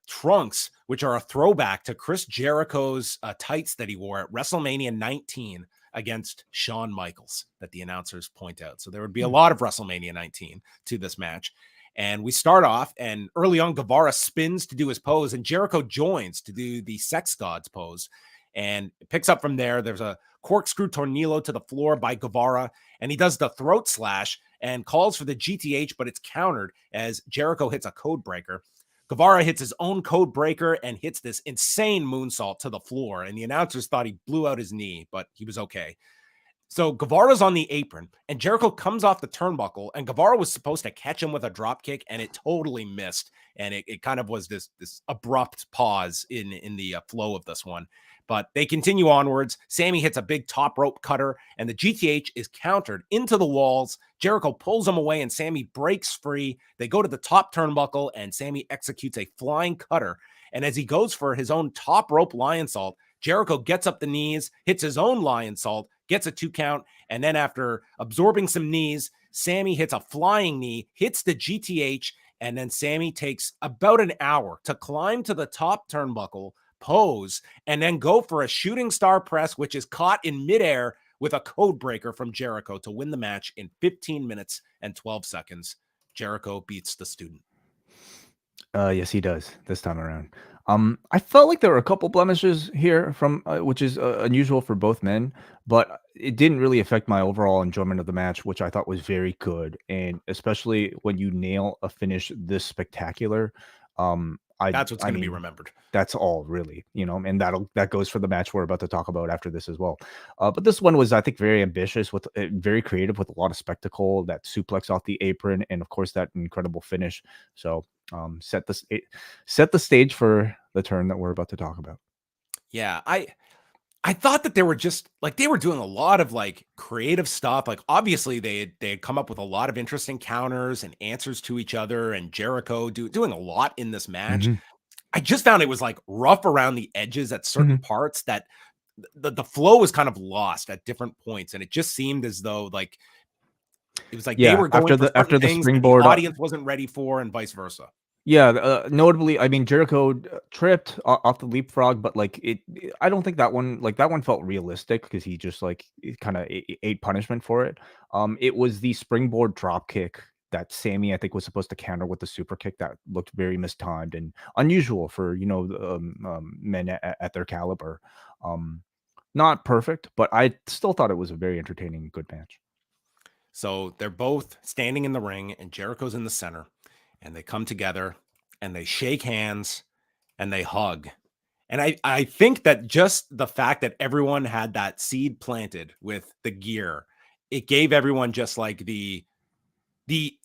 trunks, which are a throwback to Chris Jericho's tights that he wore at WrestleMania 19 against Shawn Michaels, that the announcers point out. So there would be a lot of WrestleMania 19 to this match. And we start off, and early on, Guevara spins to do his pose, and Jericho joins to do the Sex Gods pose. And it picks up from there. There's a corkscrew tornillo to the floor by Guevara, and he does the throat slash and calls for the GTH, but it's countered as Jericho hits a code breaker. Guevara hits his own code breaker and hits this insane moonsault to the floor, and the announcers thought he blew out his knee, but he was okay. So Guevara's on the apron, and Jericho comes off the turnbuckle, and Guevara was supposed to catch him with a drop kick, and it totally missed, and it kind of was this abrupt pause in the flow of this one. But they continue onwards. Sammy hits a big top rope cutter, and the GTH is countered into the walls. Jericho pulls him away, and Sammy breaks free. They go to the top turnbuckle, and Sammy executes a flying cutter. And as he goes for his own top rope lion salt, Jericho gets up the knees, hits his own lion salt, gets a 2 count, and then after absorbing some knees, Sammy hits a flying knee, hits the GTH, and then Sammy takes about an hour to climb to the top turnbuckle, pose, and then go for a shooting star press, which is caught in midair with a code breaker from Jericho to win the match in 15 minutes and 12 seconds. Jericho beats the student. Yes, he does this time around. I felt like there were a couple blemishes here from which is unusual for both men, but it didn't really affect my overall enjoyment of the match, which I thought was very good. And especially when you nail a finish this spectacular, that's what's going to be remembered. That's all really, and that goes for the match we're about to talk about after this as well. But this one was, I think, very ambitious, with very creative, with a lot of spectacle, that suplex off the apron, and of course that incredible finish. So set the stage for the turn that we're about to talk about. Yeah, I thought that they were just they were doing a lot of creative stuff. Obviously they had come up with a lot of interesting counters and answers to each other, and Jericho doing a lot in this match. Mm-hmm. I just found it was rough around the edges at certain parts, that the flow was kind of lost at different points, and it just seemed as though it was they were going after the springboard the audience wasn't ready for, and vice versa. Yeah, notably, I mean, Jericho tripped off the leapfrog, but I don't think that one felt realistic, because he just kind of ate punishment for it. It was the springboard drop kick that Sammy, I think, was supposed to counter with the super kick that looked very mistimed and unusual for men at their caliber. Not perfect, but I still thought it was a very entertaining, good match. So they're both standing in the ring, and Jericho's in the center. And they come together, and they shake hands, and they hug. And I think that just the fact that everyone had that seed planted with the gear, it gave everyone just the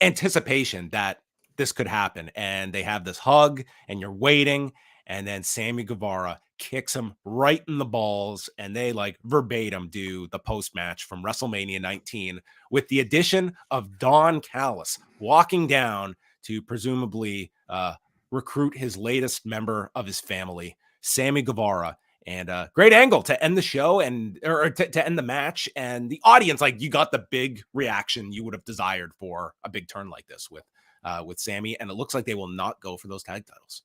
anticipation that this could happen. And they have this hug, and you're waiting, and then Sammy Guevara kicks him right in the balls, and they verbatim do the post-match from WrestleMania 19 with the addition of Don Callis walking down to presumably recruit his latest member of his family, Sammy Guevara. And a great angle to end the show or to end the match. And the audience, you got the big reaction you would have desired for a big turn like this with Sammy. And it looks like they will not go for those tag titles.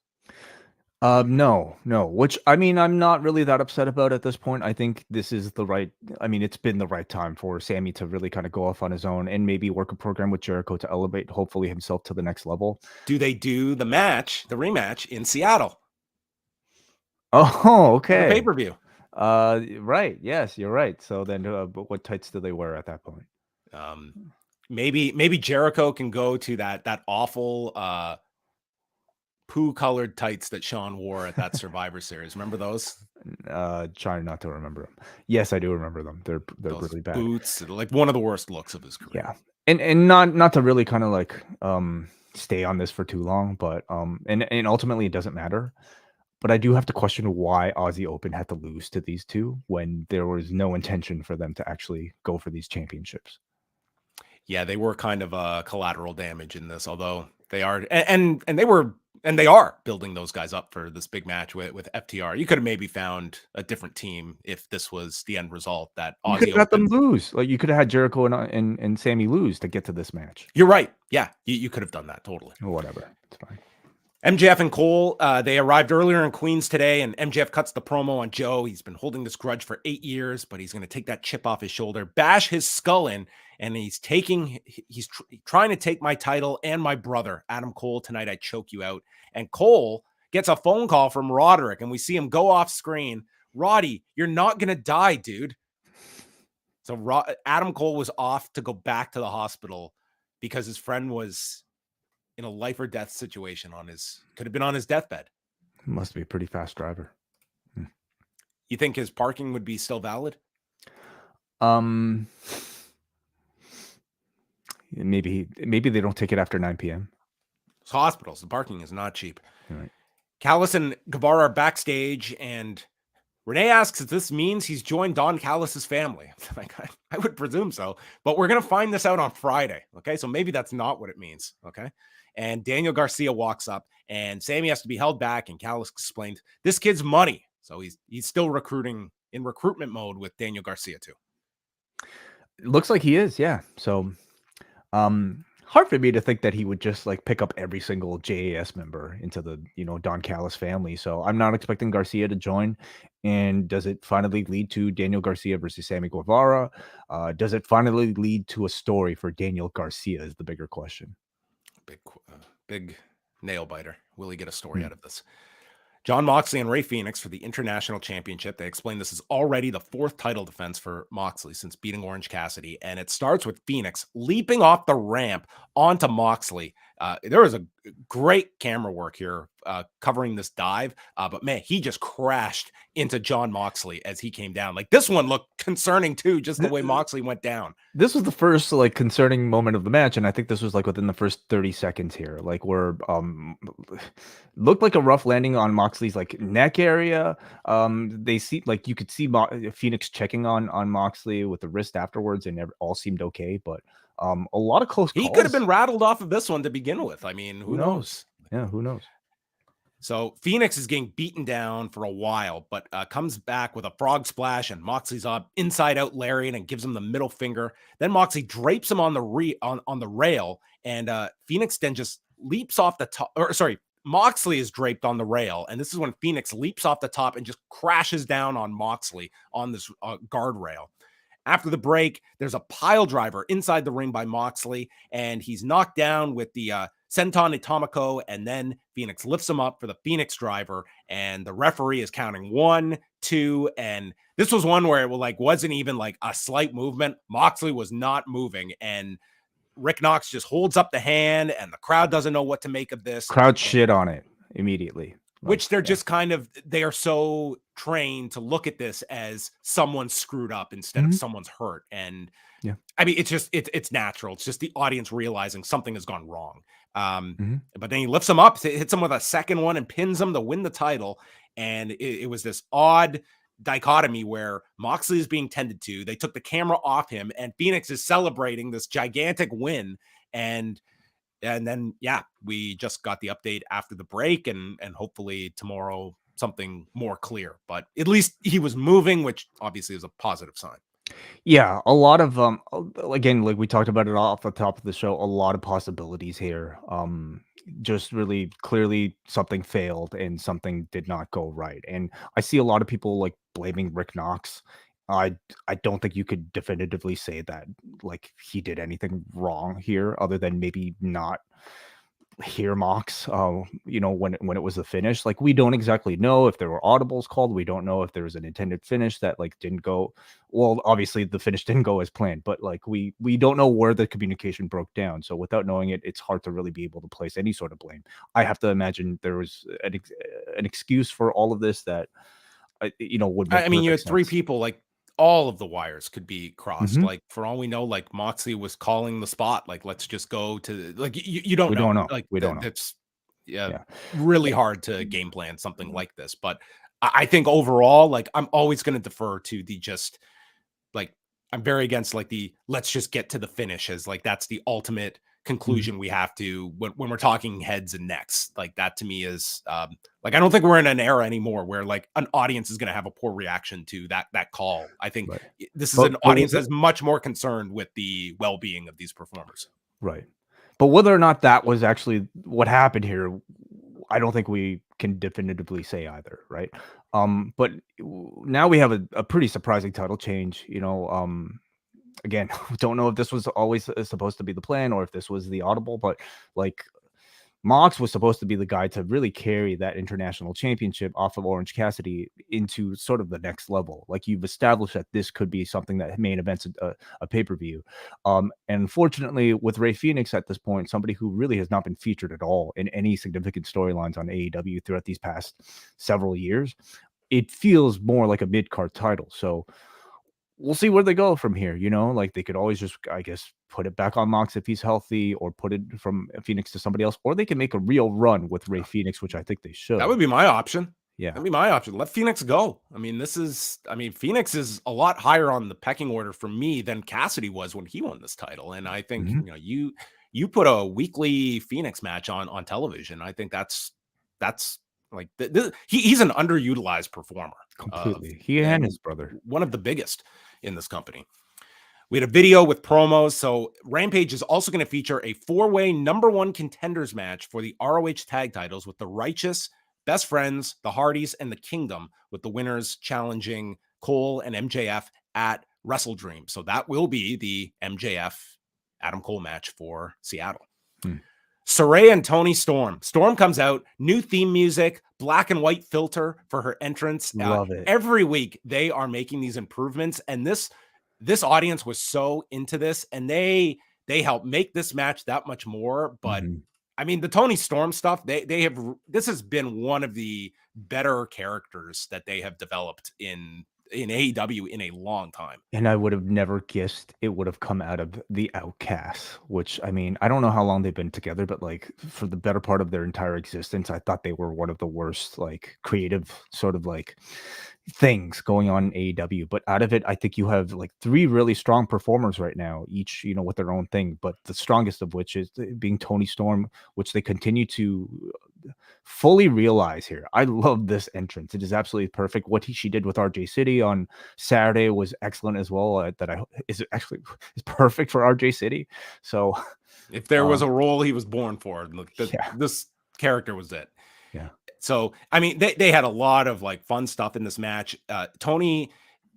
No. Which, I mean, I'm not really that upset about at this point. I think this is the right. I mean, it's been the right time for Sammy to really kind of go off on his own and maybe work a program with Jericho to elevate, hopefully, himself to the next level. Do they do the rematch in Seattle? Oh, For the okay. pay-per-view. Right. Yes, you're right. So then, but what tights do they wear at that point? Maybe Jericho can go to that awful poo-colored tights that Sean wore at that Survivor Series. Remember those? Trying not to remember them. Yes, I do remember them. They're Those really bad. boots, like one of the worst looks of his career. Yeah, and not to really kind of like stay on this for too long, but and ultimately it doesn't matter. But I do have to question why Aussie Open had to lose to these two when there was no intention for them to actually go for these championships. Yeah, they were kind of collateral damage in this, although they are and they are building those guys up for this big match with FTR. You could have maybe found a different team if this was the end result. That You could Aussie have let them Open. lose. Like you could have had Jericho and Sammy lose to get to this match. You're right. Yeah, you could have done that totally. Or whatever. It's fine. MJF and Cole, they arrived earlier in Queens today, and MJF cuts the promo on Joe. He's been holding this grudge for 8 years, but he's going to take that chip off his shoulder, bash his skull in, and he's trying to take my title and my brother, Adam Cole. Tonight, I choke you out. And Cole gets a phone call from Roderick, and we see him go off screen. Roddy, you're not going to die, dude. So Adam Cole was off to go back to the hospital because his friend was in a life or death situation could have been on his deathbed. Must be a pretty fast driver. You think his parking would be still valid? Maybe they don't take it after 9 p.m. It's hospitals. The parking is not cheap. Right. Callis and Guevara are backstage, and Renee asks if this means he's joined Don Callis's family. Like, I would presume so, but we're going to find this out on Friday. Okay. So maybe that's not what it means. Okay. And Daniel Garcia walks up, and Sammy has to be held back. And Callis explained this kid's money. So he's still in recruitment mode with Daniel Garcia too. It looks like he is. Yeah. So, hard for me to think that he would just like pick up every single JAS member into the, Don Callis family. So I'm not expecting Garcia to join. And does it finally lead to Daniel Garcia versus Sammy Guevara? Does it finally lead to a story for Daniel Garcia is the bigger question. Big nail biter. Will he get a story out of this? Jon Moxley and Rey Fenix for the International Championship. They explain this is already the 4th title defense for Moxley since beating Orange Cassidy. And it starts with Fenix leaping off the ramp onto Moxley. There was a great camera work here covering this dive. But man, he just crashed into Jon Moxley as he came down. Like, this one looked concerning too, just the way Moxley went down. This was the first like concerning moment of the match, and I think this was like within the first 30 seconds here, like where looked like a rough landing on Moxley's like neck area. They see like you could see Fenix checking on Moxley with the wrist afterwards, and all seemed okay, but a lot of close calls. He could have been rattled off of this one to begin with. I mean, who knows? Yeah, who knows? So Fenix is getting beaten down for a while, but comes back with a frog splash, and Moxley's up inside out lariat and gives him the middle finger. Then Moxley drapes him on the rail, and Fenix then just leaps off the top. Or sorry, Moxley is draped on the rail, and this is when Fenix leaps off the top and just crashes down on Moxley on this guardrail. After the break, there's a pile driver inside the ring by Moxley, and he's knocked down with the Senton Itomiko, and then Fenix lifts him up for the Phoenix driver, and the referee is counting 1, 2, and this was one where it wasn't even like a slight movement. Moxley was not moving, and Rick Knox just holds up the hand, and the crowd doesn't know what to make of this. Crowd shit on it immediately. Which they're just they are so trained to look at this as someone screwed up instead of someone's hurt. And yeah, I mean, it's natural. It's just the audience realizing something has gone wrong. But then he lifts him up, hits him with a second one, and pins him to win the title. And it was this odd dichotomy where Moxley is being tended to. They took the camera off him, and Fenix is celebrating this gigantic win. And then, yeah, we just got the update after the break, and hopefully tomorrow something more clear. But at least he was moving, which obviously is a positive sign. Yeah, a lot of again, like we talked about it off the top of the show, a lot of possibilities here. Just really clearly something failed and something did not go right. And I see a lot of people like blaming Rick Knox. I I don't think you could definitively say that like he did anything wrong here other than maybe not hear Mox, when it was the finish. Like, we don't exactly know if there were audibles called. We don't know if there was an intended finish that like didn't go well. Obviously, the finish didn't go as planned, but like we don't know where the communication broke down. So without knowing it, it's hard to really be able to place any sort of blame. I have to imagine there was an excuse for all of this that would make I mean, you had perfect three sense. people, like all of the wires could be crossed. Mhm. Like for all we know, like Moxley was calling the spot. Like, let's just go to like you don't We know. don't know. Like We don't know. that's yeah, Yeah. really hard to game plan something like this. But I think overall, like I'm always going to defer to the just like I'm very against like the let's just get to the finish as like that's the ultimate Mhm. conclusion we have to when we're talking heads and necks. Like that to me is like I don't think we're in an era anymore where like an audience is going to have a poor reaction to that call. I think Right. this is an But audience with that's much more concerned with the well-being of these performers. Right. But whether or not that was actually what happened here, I don't think we can definitively say either, right? But now we have a pretty surprising title change. Again, don't know if this was always supposed to be the plan or if this was the audible, but like Mox was supposed to be the guy to really carry that international championship off of Orange Cassidy into sort of the next level. Like you've established that this could be something that main events a pay-per-view. And unfortunately, with Rey Fenix at this point, somebody who really has not been featured at all in any significant storylines on AEW throughout these past several years, it feels more like a mid-card title. So we'll see where they go from here. Like they could always just, I guess, put it back on Mox if he's healthy, or put it from Phoenix to somebody else, or they can make a real run with Rey Fenix, which I think they That should. would be my option. Yeah. That'd be my option. Let Phoenix go. I mean, Phoenix is a lot higher on the pecking order for me than Cassidy was when he won this title. And I think, Mhm. you put a weekly Phoenix match on television. I think that's like he's an underutilized performer of Completely. He and and his brother. one of the biggest in this company. We had a video with promos. So Rampage is also going to feature a four-way number one contenders match for the ROH tag titles with the Righteous, Best Friends, the Hardys, and the Kingdom, with the winners challenging Cole and MJF at Wrestle Dream. So that will be the MJF Adam Cole match for Seattle. Hmm. Saraya and Toni Storm. Storm comes out, new theme music, black and white filter for her entrance. Love it. Every week they are making these improvements, and this audience was so into this, and they helped make this match that much more. But Mhm. I mean, the Toni Storm stuff, this has been one of the better characters that they have developed in AEW in a long time. And I would have never guessed it would have come out of the Outcasts, which I mean, I don't know how long they've been together, but like for the better part of their entire existence, I thought they were one of the worst, like creative sort of like things going on in AEW. But out of it, I think you have like three really strong performers right now, each, with their own thing. But the strongest of which is being Toni Storm, which they continue to fully realize here. I love this entrance. It is absolutely perfect. What she did with RJ City on Saturday was excellent as well. That I is actually is perfect for RJ City. So If there was um, a role he was born for, look, yeah, this character was it. yeah. So, I mean, they had a lot of like fun stuff in this match. Toni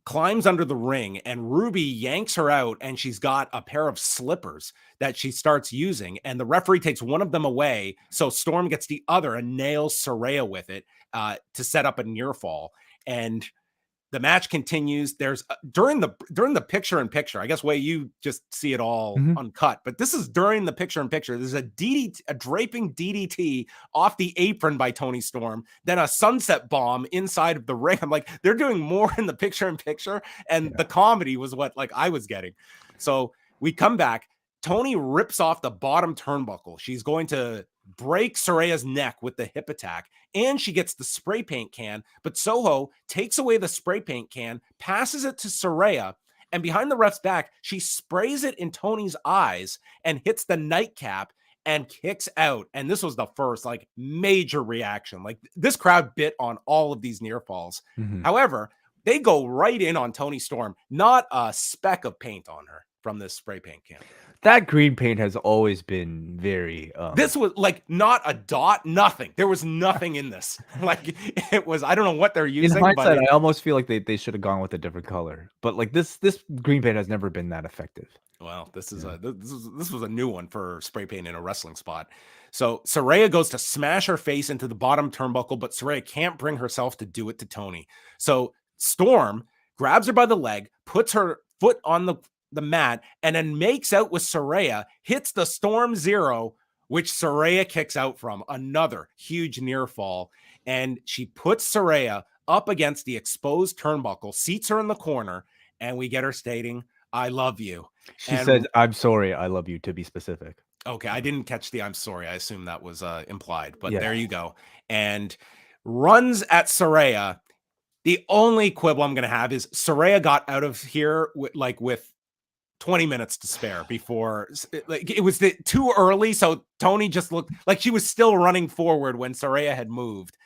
climbs under the ring and Ruby yanks her out, and she's got a pair of slippers that she starts using, and the referee takes one of them away. So Storm gets the other and nails Saraya with it to set up a near fall. And the match continues. There's during the picture in picture, I guess way you just see it all Mhm. uncut, but this is during the picture in picture. There's a draping DDT off the apron by Toni Storm, then a sunset bomb inside of the ring. I'm like, they're doing more in the picture in picture, and Yeah. the comedy was what like I was getting. So we come back. Toni rips off the bottom turnbuckle. She's going to break Saraya's neck with the hip attack, and she gets the spray paint can, but Soho takes away the spray paint can, passes it to Saraya, and behind the ref's back, she sprays it in Toni's eyes and hits the nightcap and kicks out. And this was the first like major reaction. Like this crowd bit on all of these near falls. Mhm. However, they go right in on Toni Storm. Not a speck of paint on her from this spray paint can. That green paint has always been very. This was like not a dot, nothing. There was nothing in this. Like it was. I don't know what they're using. In hindsight, but I almost feel like they should have gone with a different color. But like this green paint has never been that effective. Well, this was a new one for spray paint in a wrestling spot. So Saraya goes to smash her face into the bottom turnbuckle, but Saraya can't bring herself to do it to Toni. So Storm grabs her by the leg, puts her foot on the mat, and then makes out with Saraya, hits the Storm Zero, which Saraya kicks out from. Another huge near fall. And she puts Saraya up against the exposed turnbuckle, seats her in the corner, and we get her stating, "I love you." She said, "I'm sorry, I love you," to be specific. Okay, I didn't catch the "I'm sorry." I assume that was implied, but Yeah. there you go. And runs at Saraya. The only quibble I'm going to have is Saraya got out of here with 20 minutes to spare before, like, it was too early. So Toni just looked like she was still running forward when Saraya had moved.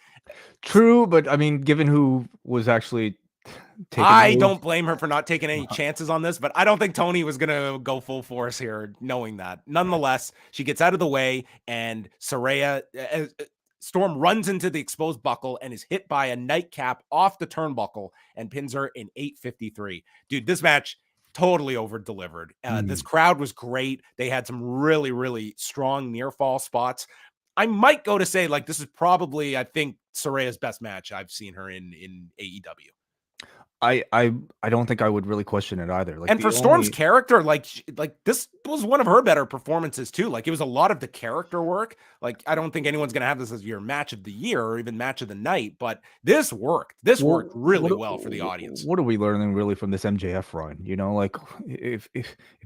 True, but I mean, given who was actually I don't blame her for not taking any chances on this, but I don't think Toni was going to go full force here, knowing that. Nonetheless, she gets out of the way, and Saraya, Storm runs into the exposed buckle and is hit by a nightcap off the turnbuckle and pins her in 8:53. Dude, this match totally over-delivered. This crowd was great. They had some really, really strong near-fall spots. I might go to say, like, this is probably, I think, Saraya's best match I've seen her in AEW. I don't think I would really question it either. Like, and for Storm's character, like this was one of her better performances too. Like, it was a lot of the character work. Like, I don't think anyone's gonna have this as your match of the year or even match of the night, but this worked. This worked really well for the audience. What are we learning really from this MJF run? You know, like if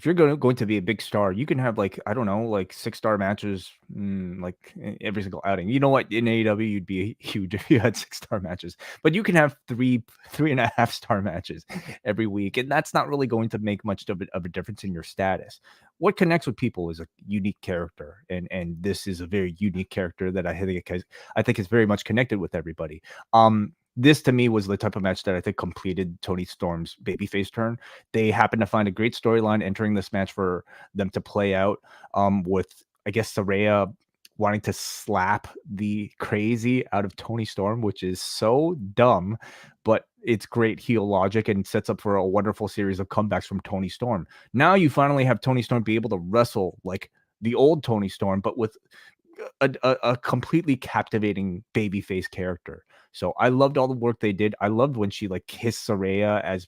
you're going to be a big star, you can have, like, I don't know, like 6-star matches, like every single outing. You know what? In AEW, you'd be huge if you had 6-star matches, but you can have 3.5-star matches every week, and that's not really going to make much of a difference in your status. What connects with people is a unique character, and this is a very unique character that I think is very much connected with everybody. This to me was the type of match that I think completed Toni Storm's babyface turn. They happened to find a great storyline entering this match for them to play out, with, I guess, Saraya wanting to slap the crazy out of Toni Storm, which is so dumb, but it's great heel logic and sets up for a wonderful series of comebacks from Toni Storm. Now you finally have Toni Storm be able to wrestle like the old Toni Storm, but with a completely captivating babyface character. So I loved all the work they did. I loved when she, like, kissed Saraya as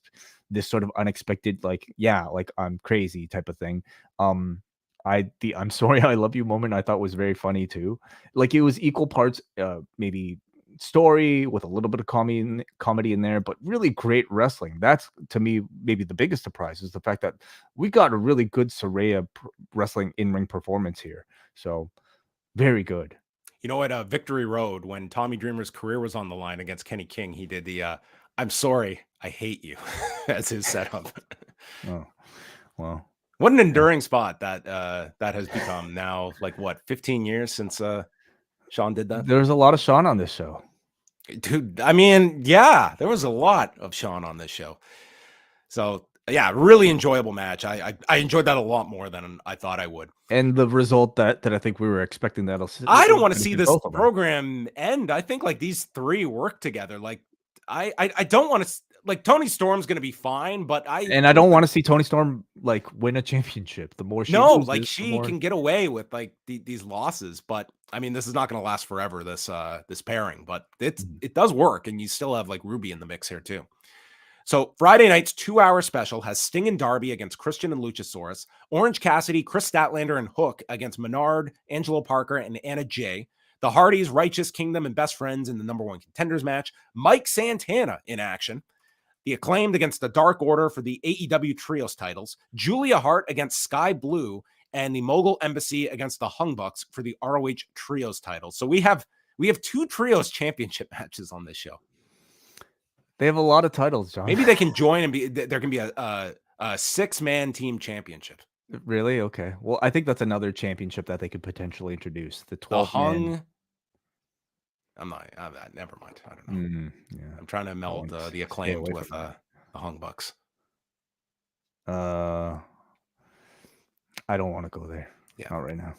this sort of unexpected, like, yeah, like, I'm crazy type of thing. The "I'm sorry, I love you" moment I thought was very funny too. Like, it was equal parts, maybe story with a little bit of comedy in there, but really great wrestling. That's, to me, maybe the biggest surprise is the fact that we got a really good Saraya wrestling in-ring performance here. So very good. You know, at Victory Road, when Tommy Dreamer's career was on the line against Kenny King, he did the "I'm sorry, I hate you" as his setup. Oh, well. What an enduring spot that has become now, like, what, 15 years since Sean did that? There's a lot of Sean on this show. Dude, I mean, yeah, there was a lot of Sean on this show. So, yeah, really enjoyable match. I enjoyed that a lot more than I thought I would. And the result that I think we were expecting I don't want to see this program end. I think, like, these three work together. Like, I don't want to, like, Toni Storm's going to be fine, but I don't want to see Toni Storm, like, win a championship. The more she loses, like, she can get away with, like, these losses, but I mean, this is not going to last forever, this pairing, but it does work, and you still have, like, Ruby in the mix here too. So Friday night's 2-hour special has Sting and Darby against Christian and Luchasaurus, Orange Cassidy, Chris Statlander, and Hook against Menard, Angelo Parker, and Anna Jay. The Hardys, Righteous Kingdom, and Best Friends in the #1 contenders match. Mike Santana in action. The Acclaimed against the Dark Order for the AEW Trios titles. Julia Hart against Sky Blue, and the Mogul Embassy against the Hung Bucks for the ROH Trios titles. So we have 2 Trios championship matches on this show. They have a lot of titles, John. Maybe they can join and there can be a 6-man team championship. Really? Okay. Well, I think that's another championship that they could potentially introduce. The 12-man. I'm not. Never mind. I don't know. Yeah. I'm trying to meld the Acclaimed with the Hung Bucks. I don't want to go there. Yeah, not right now.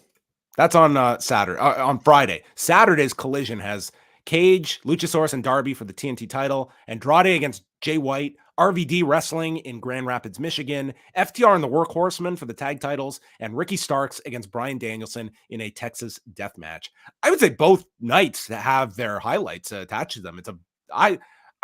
That's on Saturday. On Friday. Saturday's Collision has Cage, Luchasaurus, and Darby for the TNT title. Andrade against Jay White. RVD Wrestling in Grand Rapids, Michigan. FTR and the Workhorsemen for the tag titles. And Ricky Starks against Bryan Danielson in a Texas death match. I would say both nights have their highlights attached to them. I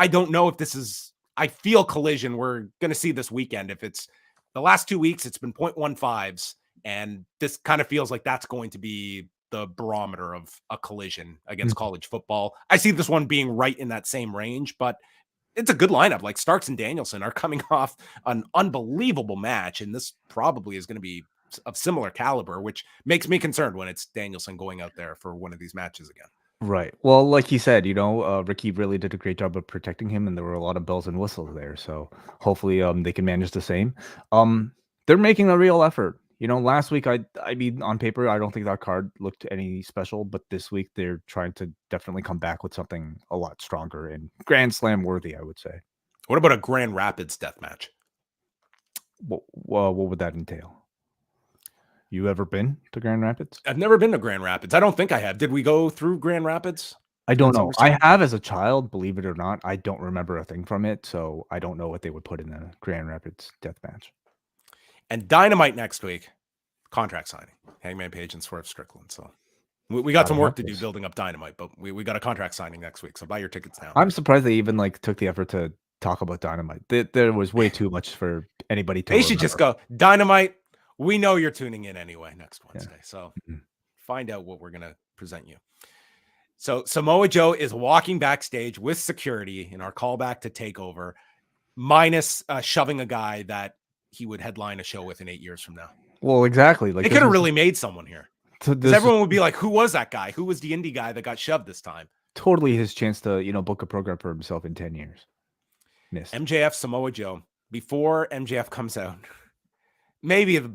don't know if this is... I feel Collision we're going to see this weekend. If it's the last 2 weeks, it's been 0.15s. And this kind of feels like that's going to be the barometer of a Collision against college football. I see this one being right in that same range, but it's a good lineup. Like Starks and Danielson are coming off an unbelievable match, and this probably is going to be of similar caliber, which makes me concerned when it's Danielson going out there for one of these matches again. Right. Well, like he said, Ricky really did a great job of protecting him, and there were a lot of bells and whistles there. So hopefully they can manage the same. They're making a real effort. Last week, I mean, on paper, I don't think that card looked any special, but this week they're trying to definitely come back with something a lot stronger and Grand Slam worthy, I would say. What about a Grand Rapids death match? What would that entail? You ever been to Grand Rapids? I've never been to Grand Rapids. I don't think I have. Did we go through Grand Rapids? I don't know. I have as a child, believe it or not. I don't remember a thing from it, so I don't know what they would put in a Grand Rapids death match. And Dynamite next week, contract signing. Hangman Page and Swerve Strickland. So we got some work to do building up Dynamite, but we got a contract signing next week. So buy your tickets now. I'm surprised they even took the effort to talk about Dynamite. There was way too much for anybody to. They should just go, Dynamite. We know you're tuning in anyway next Wednesday. Yeah. So find out what we're going to present you. So Samoa Joe is walking backstage with security in our callback to TakeOver, minus shoving a guy that he would headline a show with in 8 years from now. Well, exactly. They could have really made someone here. Everyone would be like, who was that guy? Who was the indie guy that got shoved this time? Totally his chance to, book a program for himself in 10 years. Missed. MJF, Samoa Joe. Before MJF comes out, maybe the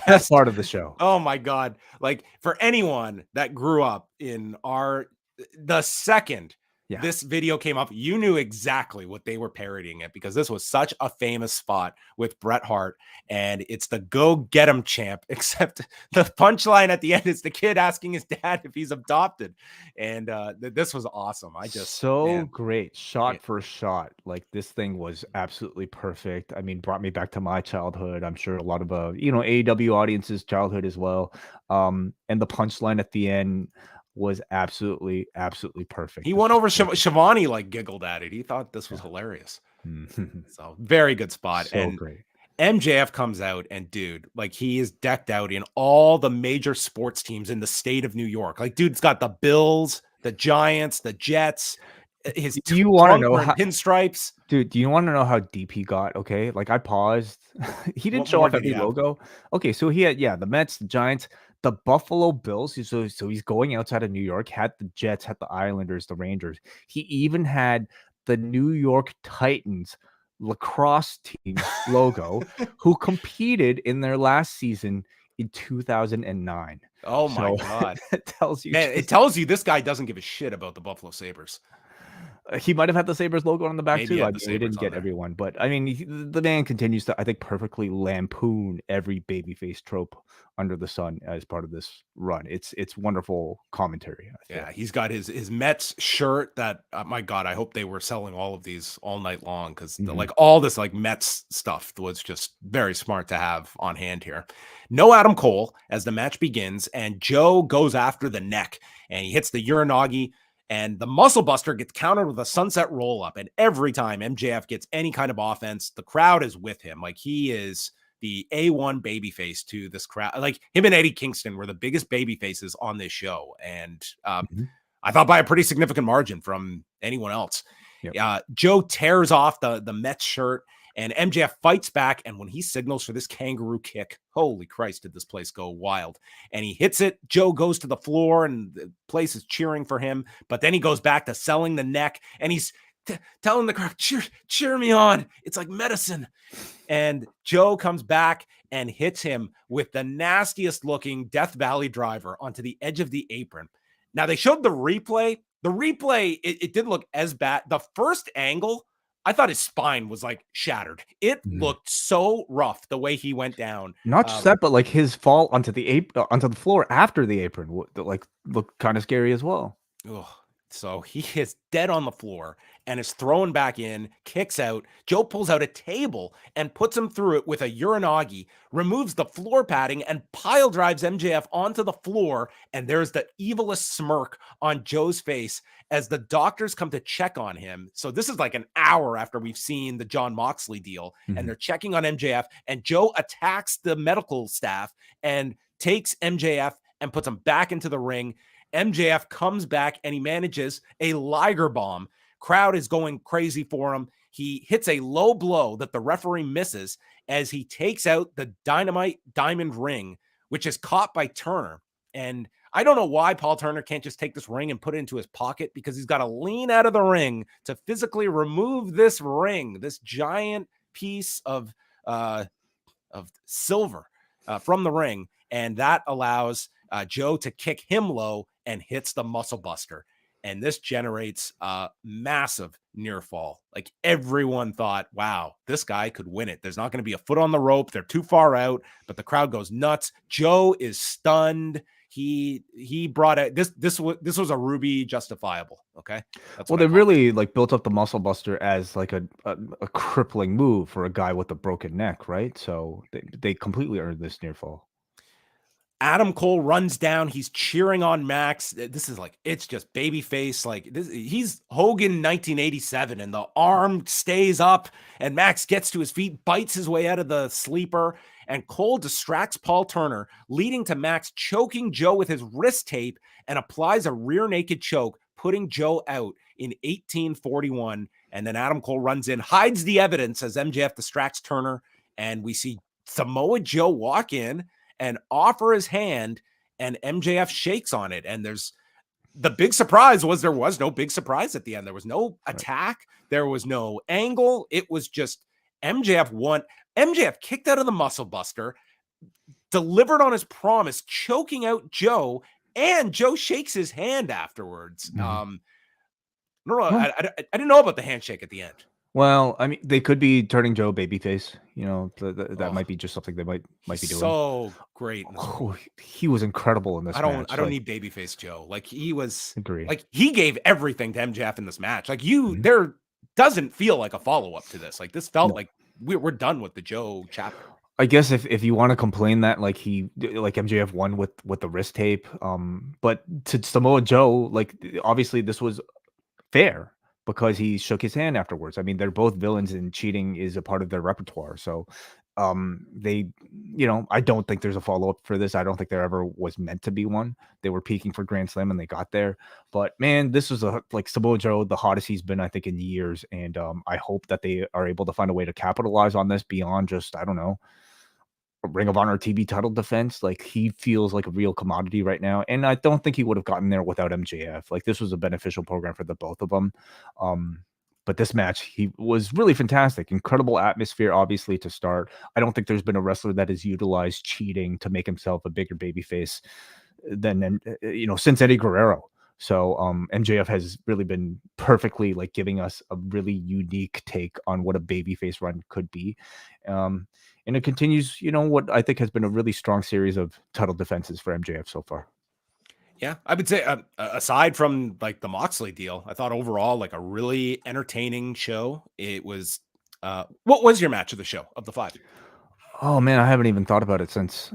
best part of the show. Oh my God. Like for anyone that grew up in the second this video came up, you knew exactly what they were parodying it because this was such a famous spot with Bret Hart, and it's the go get him champ, except the punchline at the end is the kid asking his dad if he's adopted. And this was awesome. Great shot for shot. Like this thing was absolutely perfect. I mean, brought me back to my childhood. I'm sure a lot of AEW audiences childhood as well. And the punchline at the end was absolutely perfect. He went over Shivani, giggled at it. He thought this was hilarious. So very good spot. And great. MJF comes out and dude, he is decked out in all the major sports teams in the state of New York. Dude's got the Bills, the Giants, the Jets. Do you want to know how pinstripes? Dude, do you want to know how deep he got? Okay. I paused. He didn't show off every logo. Okay, so he had the Mets, the Giants, the Buffalo Bills. So he's going outside of New York, had the Jets, had the Islanders, the Rangers. He even had the New York Titans lacrosse team logo, who competed in their last season in 2009. Oh my God. It tells you. Man, it tells you this guy doesn't give a shit about the Buffalo Sabres. He might have had the Sabres logo on the back too. He didn't get everyone, but I mean, the man continues to, I think, perfectly lampoon every babyface trope under the sun as part of this run. It's wonderful commentary. Yeah, he's got his Mets shirt that my God, I hope they were selling all of these all night long because all this Mets stuff was just very smart to have on hand here. No Adam Cole as the match begins, and Joe goes after the neck and he hits the Uranagi. And the Muscle Buster gets countered with a sunset roll up. And every time MJF gets any kind of offense, the crowd is with him. He is the A1 babyface to this crowd. Him and Eddie Kingston were the biggest babyfaces on this show. And I thought by a pretty significant margin from anyone else. Yep. Joe tears off the Mets shirt. And MJF fights back, and when he signals for this kangaroo kick, holy Christ, did this place go wild. And he hits it. Joe goes to the floor, and the place is cheering for him. But then he goes back to selling the neck, and he's telling the crowd, cheer me on. It's like medicine. And Joe comes back and hits him with the nastiest-looking Death Valley driver onto the edge of the apron. Now, they showed the replay. The replay, it didn't look as bad. The first angle, I thought his spine was like shattered. It looked so rough the way he went down. Not just that, but like his fall onto the floor after the apron, like looked kind of scary as well. Ugh. So he is dead on the floor and is thrown back in, kicks out. Joe pulls out a table and puts him through it with a uranagi, removes the floor padding and pile drives MJF onto the floor. And there's the evilest smirk on Joe's face as the doctors come to check on him. So this is like an hour after we've seen the Jon Moxley deal, and they're checking on MJF, and Joe attacks the medical staff and takes MJF and puts him back into the ring. MJF comes back and he manages a Liger bomb. Crowd is going crazy for him. He hits a low blow that the referee misses as he takes out the dynamite diamond ring, which is caught by Turner. And I don't know why Paul Turner can't just take this ring and put it into his pocket, because he's got to lean out of the ring to physically remove this ring, this giant piece of silver from the ring. And that allows Joe to kick him low and hits the muscle buster. And this generates a massive near fall. Like, everyone thought, wow, this guy could win it. There's not going to be a foot on the rope. They're too far out, but the crowd goes nuts. Joe is stunned. He brought out this was a Ruby justifiable. Okay. That's well, they really like built up the muscle buster as like a crippling move for a guy with a broken neck. Right. So they completely earned this near fall. Adam Cole runs down. He's cheering on Max. This is like, it's just babyface. Like this, he's Hogan 1987, and the arm stays up, and Max gets to his feet, bites his way out of the sleeper, and Cole distracts Paul Turner, leading to Max choking Joe with his wrist tape and applies a rear naked choke, putting Joe out in 1841. And then Adam Cole runs in, hides the evidence as MJF distracts Turner, and we see Samoa Joe walk in and offer his hand, and MJF shakes on it. And there's the big surprise was there was no big surprise at the end. There was no attack. There was no angle. It was just MJF won. MJF kicked out of the muscle buster, delivered on his promise, choking out Joe, and Joe shakes his hand afterwards. I didn't know about the handshake at the end. Well, I mean, they could be turning Joe babyface. You know, that might be just something they might be doing. So great. He was incredible in this match. I don't need babyface Joe. Like, he was, agree. Like, he gave everything to MJF in this match. Like, there doesn't feel like a follow-up to this. Like, this felt like we're done with the Joe chapter. I guess if you want to complain that like MJF won with the wrist tape, but to Samoa Joe, like, obviously this was fair, because he shook his hand afterwards. I mean, they're both villains, and cheating is a part of their repertoire. So they, I don't think there's a follow-up for this. I don't think there ever was meant to be one. They were peaking for Grand Slam and they got there. But man, this was like Samoa Joe, the hottest he's been, I think, in years. And I hope that they are able to find a way to capitalize on this beyond just, I don't know, a Ring of Honor TV title defense. Like, he feels like a real commodity right now, and I don't think he would have gotten there without MJF. Like, this was a beneficial program for the both of them. But this match, he was really fantastic. Incredible atmosphere, obviously, to start. I don't think there's been a wrestler that has utilized cheating to make himself a bigger babyface than since Eddie Guerrero. So MJF has really been perfectly like giving us a really unique take on what a babyface run could be. And it continues, what I think has been a really strong series of title defenses for MJF so far. Yeah, I would say aside from like the Moxley deal, I thought overall like a really entertaining show. It was what was your match of the show of the 5? Oh man, I haven't even thought about it since.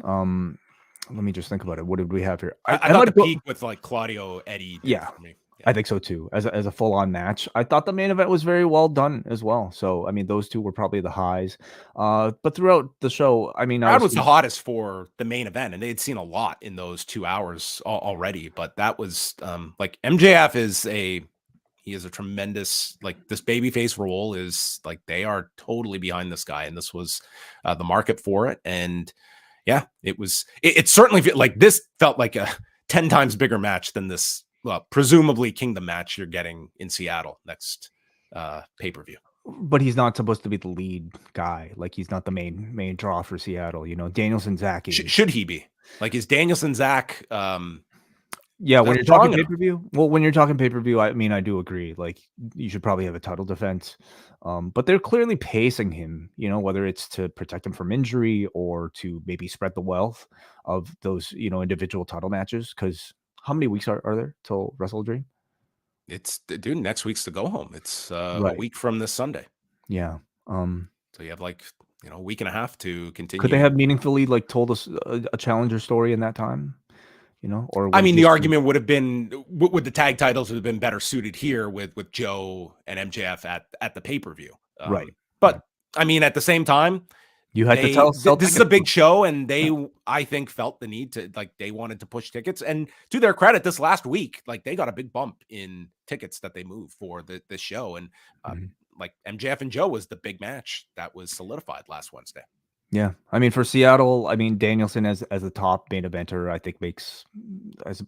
Let me just think about it. What did we have here? I thought the peak with like Claudio Eddie. Yeah. For me. I think so too. As a full-on match, I thought the main event was very well done as well. So I mean, those two were probably the highs. But throughout the show, I mean, crowd was the hottest for the main event, and they had seen a lot in those 2 hours already. But that was like MJF is a tremendous, like, this babyface role is like, they are totally behind this guy, and this was the market for it. And yeah, it certainly like this felt like a 10 times bigger match than this. Well, presumably Kingdom match you're getting in Seattle next pay-per-view. But he's not supposed to be the lead guy. Like, he's not the main draw for Seattle. Danielson Zach. Should he be? Like, is Danielson Zach Yeah, when That's you're talking strong enough. pay-per-view, well, when you're talking pay-per-view, I mean, I do agree. Like, you should probably have a title defense. But they're clearly pacing him, whether it's to protect him from injury or to maybe spread the wealth of those, individual title matches. Because how many weeks are there till Wrestle Dream? It's dude, next week's to go home. It's a Right. week from this Sunday. Yeah. So you have like, a week and a half to continue. Could they have meaningfully like told us a challenger story in that time? Or I would it mean, the just be- argument would have been, would the tag titles have been better suited here with Joe and MJF at the pay-per-view? Right. But I mean, at the same time, You had to tell. this is a big show, and they, I think, felt the need to, like, they wanted to push tickets. And to their credit, this last week, like, they got a big bump in tickets that they moved for this show. And like MJF and Joe was the big match that was solidified last Wednesday. Yeah, I mean, for Seattle, I mean, Danielson as a top main eventer, I think makes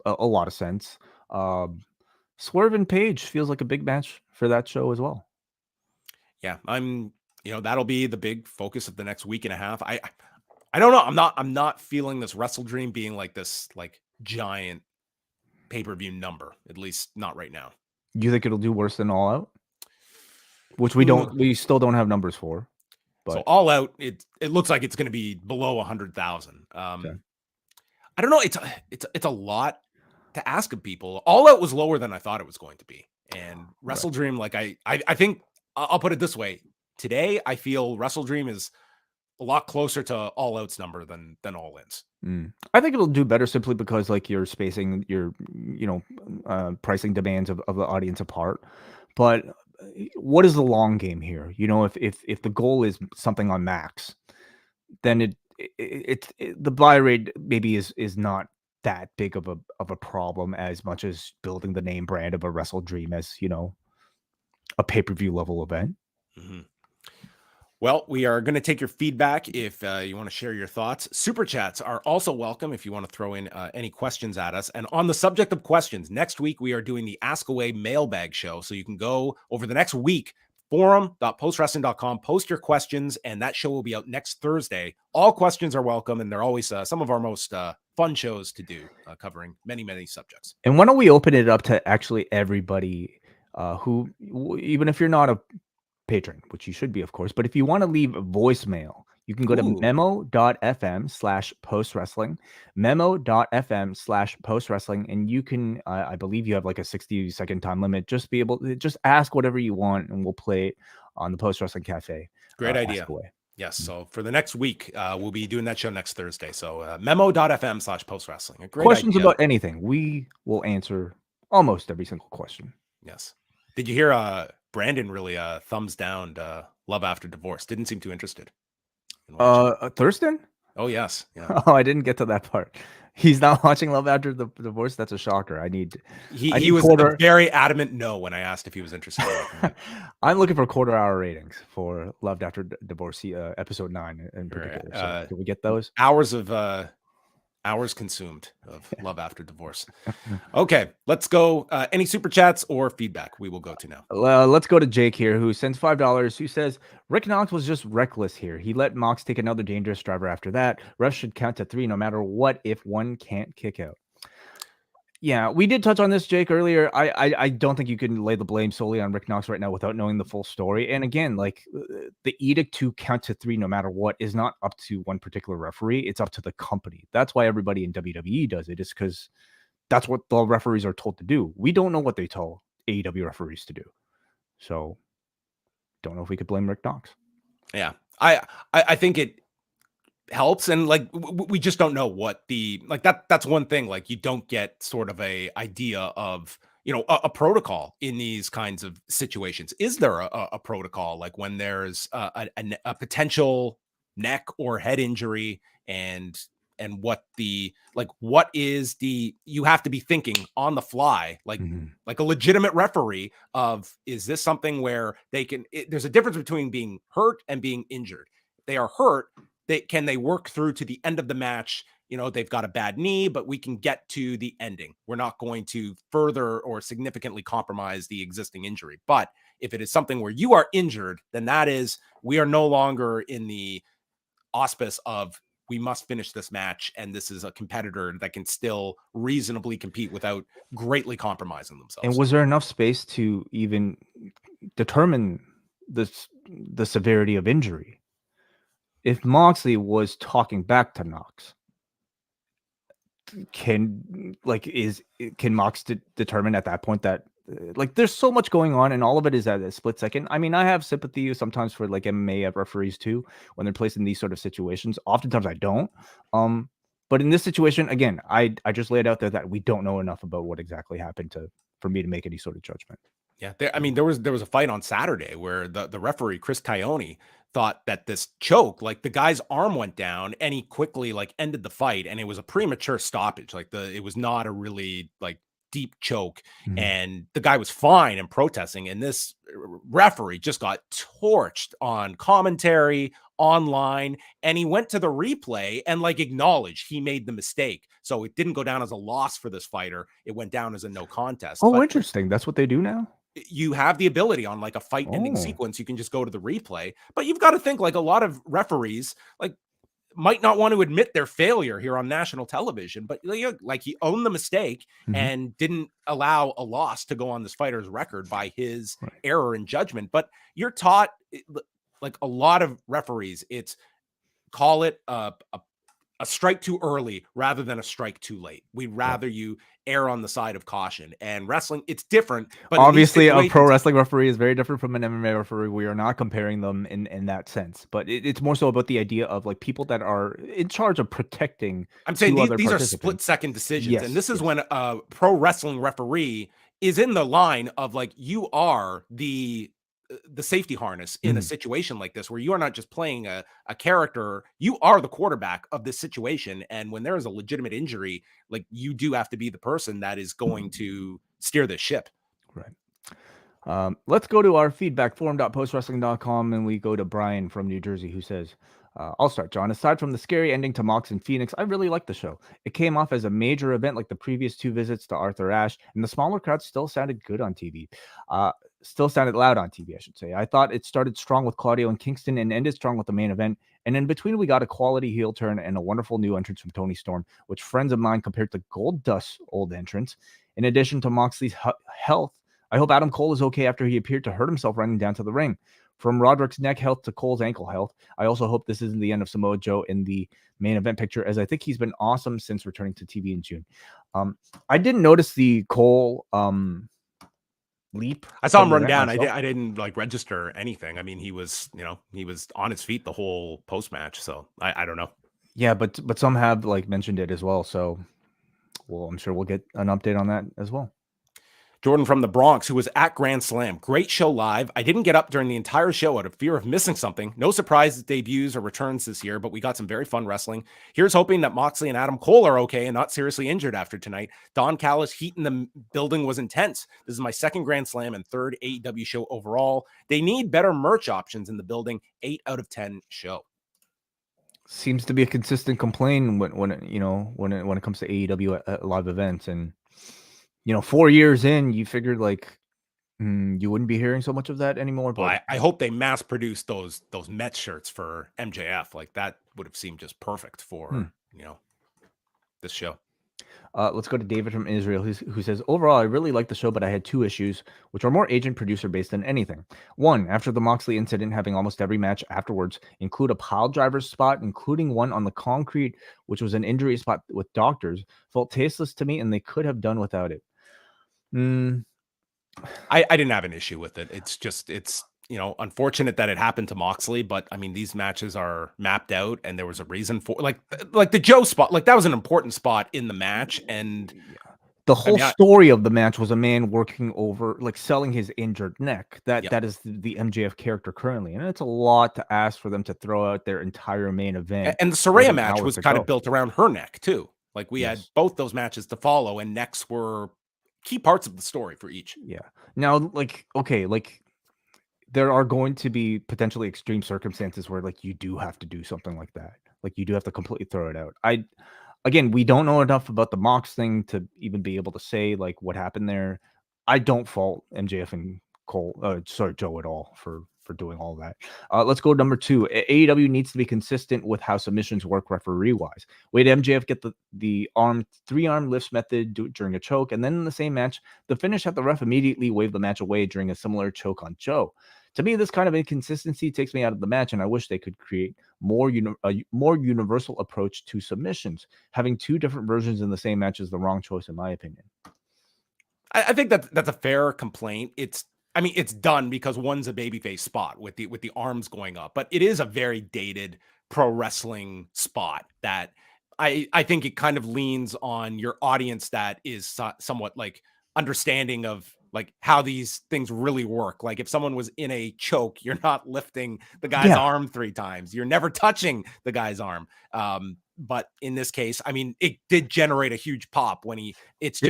a lot of sense. Swerve and Page feels like a big match for that show as well. Yeah, that'll be the big focus of the next week and a half. I don't know. I'm not feeling this Wrestle Dream being like this, like, giant pay-per-view number, at least not right now. You think it'll do worse than All Out? Which we still don't have numbers for. But so All Out, it looks like it's going to be below 100,000. Okay. I don't know. It's a lot to ask of people. All Out was lower than I thought it was going to be, and Wrestle Dream, like I think I'll put it this way: today, I feel Wrestle Dream is a lot closer to All Out's number than All In's. I think it'll do better simply because, like, you're spacing your pricing demands of the audience apart. But what is the long game here? If the goal is something on Max, then the buy rate maybe is not that big of a problem as much as building the name brand of a Wrestle Dream as a pay-per-view level event. Mm-hmm. Well, we are going to take your feedback if you want to share your thoughts. Super chats are also welcome if you want to throw in any questions at us. And on the subject of questions, next week we are doing the Ask Away mailbag show. So you can go over the next week, forum.postwrestling.com, post your questions, and that show will be out next Thursday. All questions are welcome, and they're always some of our most fun shows to do, covering many, many subjects. And why don't we open it up to actually everybody who, even if you're not a patron, which you should be, of course, but if you want to leave a voicemail, you can go to memo.fm/postwrestling, memo.fm/postwrestling, and you can, I believe you have like a 60-second time limit. Just be able to just ask whatever you want, and we'll play it on the Post Wrestling Cafe. Great idea. Yes. So for the next week, we'll be doing that show next Thursday. So memo.fm/postwrestling. Questions about anything, we will answer almost every single question. Yes. Did you hear Brandon really thumbs down Love After Divorce? Didn't seem too interested. Thurston? Oh, yes. Yeah. Oh, I didn't get to that part. He's not watching Love After the Divorce. That's a shocker. He was a very adamant no when I asked if he was interested. I'm looking for quarter-hour ratings for Love After Divorce, episode 9 in particular. So can we get those? Hours consumed of Love After Divorce. Okay, let's go. Any super chats or feedback we will go to now. Let's go to Jake here, who sends $5, who says, Rick Knox was just reckless here. He let Mox take another dangerous driver after that. Refs should count to 3 no matter what if one can't kick out. Yeah, we did touch on this, Jake, earlier. I don't think you can lay the blame solely on Rick Knox right now without knowing the full story. And again, like, the edict to count to 3 no matter what is not up to one particular referee. It's up to the company. That's why everybody in WWE does it, is because that's what the referees are told to do. We don't know what they tell AEW referees to do. So don't know if we could blame Rick Knox. Yeah, I think it helps, and like we just don't know what that's one thing. Like, you don't get sort of a idea of a protocol in these kinds of situations. Is there a protocol, like when there's a potential neck or head injury, and what is you have to be thinking on the fly, like a legitimate referee of, is this something where there's a difference between being hurt and being injured. If they are hurt, can they work through to the end of the match? They've got a bad knee, but we can get to the ending. We're not going to further or significantly compromise the existing injury. But if it is something where you are injured, then we are no longer in the auspice of we must finish this match, and this is a competitor that can still reasonably compete without greatly compromising themselves. And was there enough space to even determine the severity of injury? If Moxley was talking back to Knox, can Mox determine at that point that like there's so much going on and all of it is at a split second? I mean, I have sympathy sometimes for like MMA referees too when they're placed in these sort of situations. Oftentimes I don't. But in this situation, again, I just laid out there that we don't know enough about what exactly happened for me to make any sort of judgment. Yeah, there was a fight on Saturday where the referee Chris Toni thought that this choke, like the guy's arm went down and he quickly like ended the fight, and it was a premature stoppage. Like it was not a really like deep choke, and the guy was fine and protesting, and this referee just got torched on commentary, online, and he went to the replay and like acknowledged he made the mistake. So it didn't go down as a loss for this fighter. It went down as a no contest. Oh, interesting. That's what they do now? You have the ability on like a fight ending sequence. You can just go to the replay, but you've got to think like a lot of referees like might not want to admit their failure here on national television, but like he owned the mistake and didn't allow a loss to go on this fighter's record by his error in judgment. But you're taught, like a lot of referees, it's call it a strike too early rather than a strike too late. We'd rather you err on the side of caution. And wrestling, it's different. But obviously, a pro wrestling referee is very different from an MMA referee. We are not comparing them in that sense. But it's more so about the idea of like people that are in charge of protecting. I'm saying these are split-second decisions. Yes, and this is when a pro wrestling referee is in the line of like, you are the safety harness in a situation like this, where you are not just playing a character, you are the quarterback of this situation. And when there is a legitimate injury, like you do have to be the person that is going to steer this ship. Right. Let's go to our feedback, forum.postwrestling.com, and we go to Brian from New Jersey, who says, I'll start, John. Aside from the scary ending to Mox and Phoenix, I really liked the show. It came off as a major event like the previous 2 visits to Arthur Ashe, and the smaller crowd still sounded good on TV. Still sounded loud on TV, I should say. I thought it started strong with Claudio and Kingston and ended strong with the main event. And in between, we got a quality heel turn and a wonderful new entrance from Toni Storm, which friends of mine compared to Goldust's old entrance. In addition to Moxley's health, I hope Adam Cole is okay after he appeared to hurt himself running down to the ring. From Roderick's neck health to Cole's ankle health, I also hope this isn't the end of Samoa Joe in the main event picture, as I think he's been awesome since returning to TV in June. I didn't notice the Cole leap. I saw him run down. I didn't like register anything. I mean, he was on his feet the whole post match. So I don't know. Yeah, but some have like mentioned it as well. So, well, I'm sure we'll get an update on that as well. Jordan from the Bronx, who was at Grand Slam. Great show live. I didn't get up during the entire show out of fear of missing something. No surprise debuts or returns this year, but we got some very fun wrestling. Here's hoping that Moxley and Adam Cole are okay and not seriously injured after tonight. Don Callis' heat in the building was intense. This is my 2nd Grand Slam and 3rd AEW show overall. They need better merch options in the building. 8 out of 10 show. Seems to be a consistent complaint when it comes to AEW at live events. And 4 years in, you figured like you wouldn't be hearing so much of that anymore. But well, I hope they mass produce those Mets shirts for MJF. Like that would have seemed just perfect for this show. Let's go to David from Israel, who says, overall, I really liked the show, but I had 2 issues, which are more agent-producer based than anything. 1, after the Moxley incident, having almost every match afterwards include a pile driver spot, including one on the concrete, which was an injury spot with doctors, felt tasteless to me, and they could have done without it. I didn't have an issue with it. It's unfortunate that it happened to Moxley, but I mean, these matches are mapped out and there was a reason for like the Joe spot, like that was an important spot in the match. And the whole story of the match was a man working over, like selling his injured neck. That is the MJF character currently. And it's a lot to ask for them to throw out their entire main event. And the Saraya match was kind of built around her neck too. Like we had both those matches to follow, and necks were key parts of the story for each. Yeah. Now, there are going to be potentially extreme circumstances where like you do have to do something like that. Like you do have to completely throw it out. Again, we don't know enough about the Mox thing to even be able to say like what happened there. I don't fault MJF and Joe at all for for doing all that. Let's go number 2. AEW needs to be consistent with how submissions work referee-wise. Wade MJF get the 3-arm lifts method during a choke, and then in the same match, the finish at the ref immediately waved the match away during a similar choke on Joe. To me, this kind of inconsistency takes me out of the match, and I wish they could create a more universal approach to submissions. Having 2 different versions in the same match is the wrong choice, in my opinion. I think that's a fair complaint. It's done because one's a babyface spot with the arms going up, but it is a very dated pro wrestling spot that I think it kind of leans on your audience that is somewhat like understanding of like how these things really work. Like if someone was in a choke, you're not lifting the guy's arm 3 times. You're never touching the guy's arm. But in this case, I mean, it did generate a huge pop when it's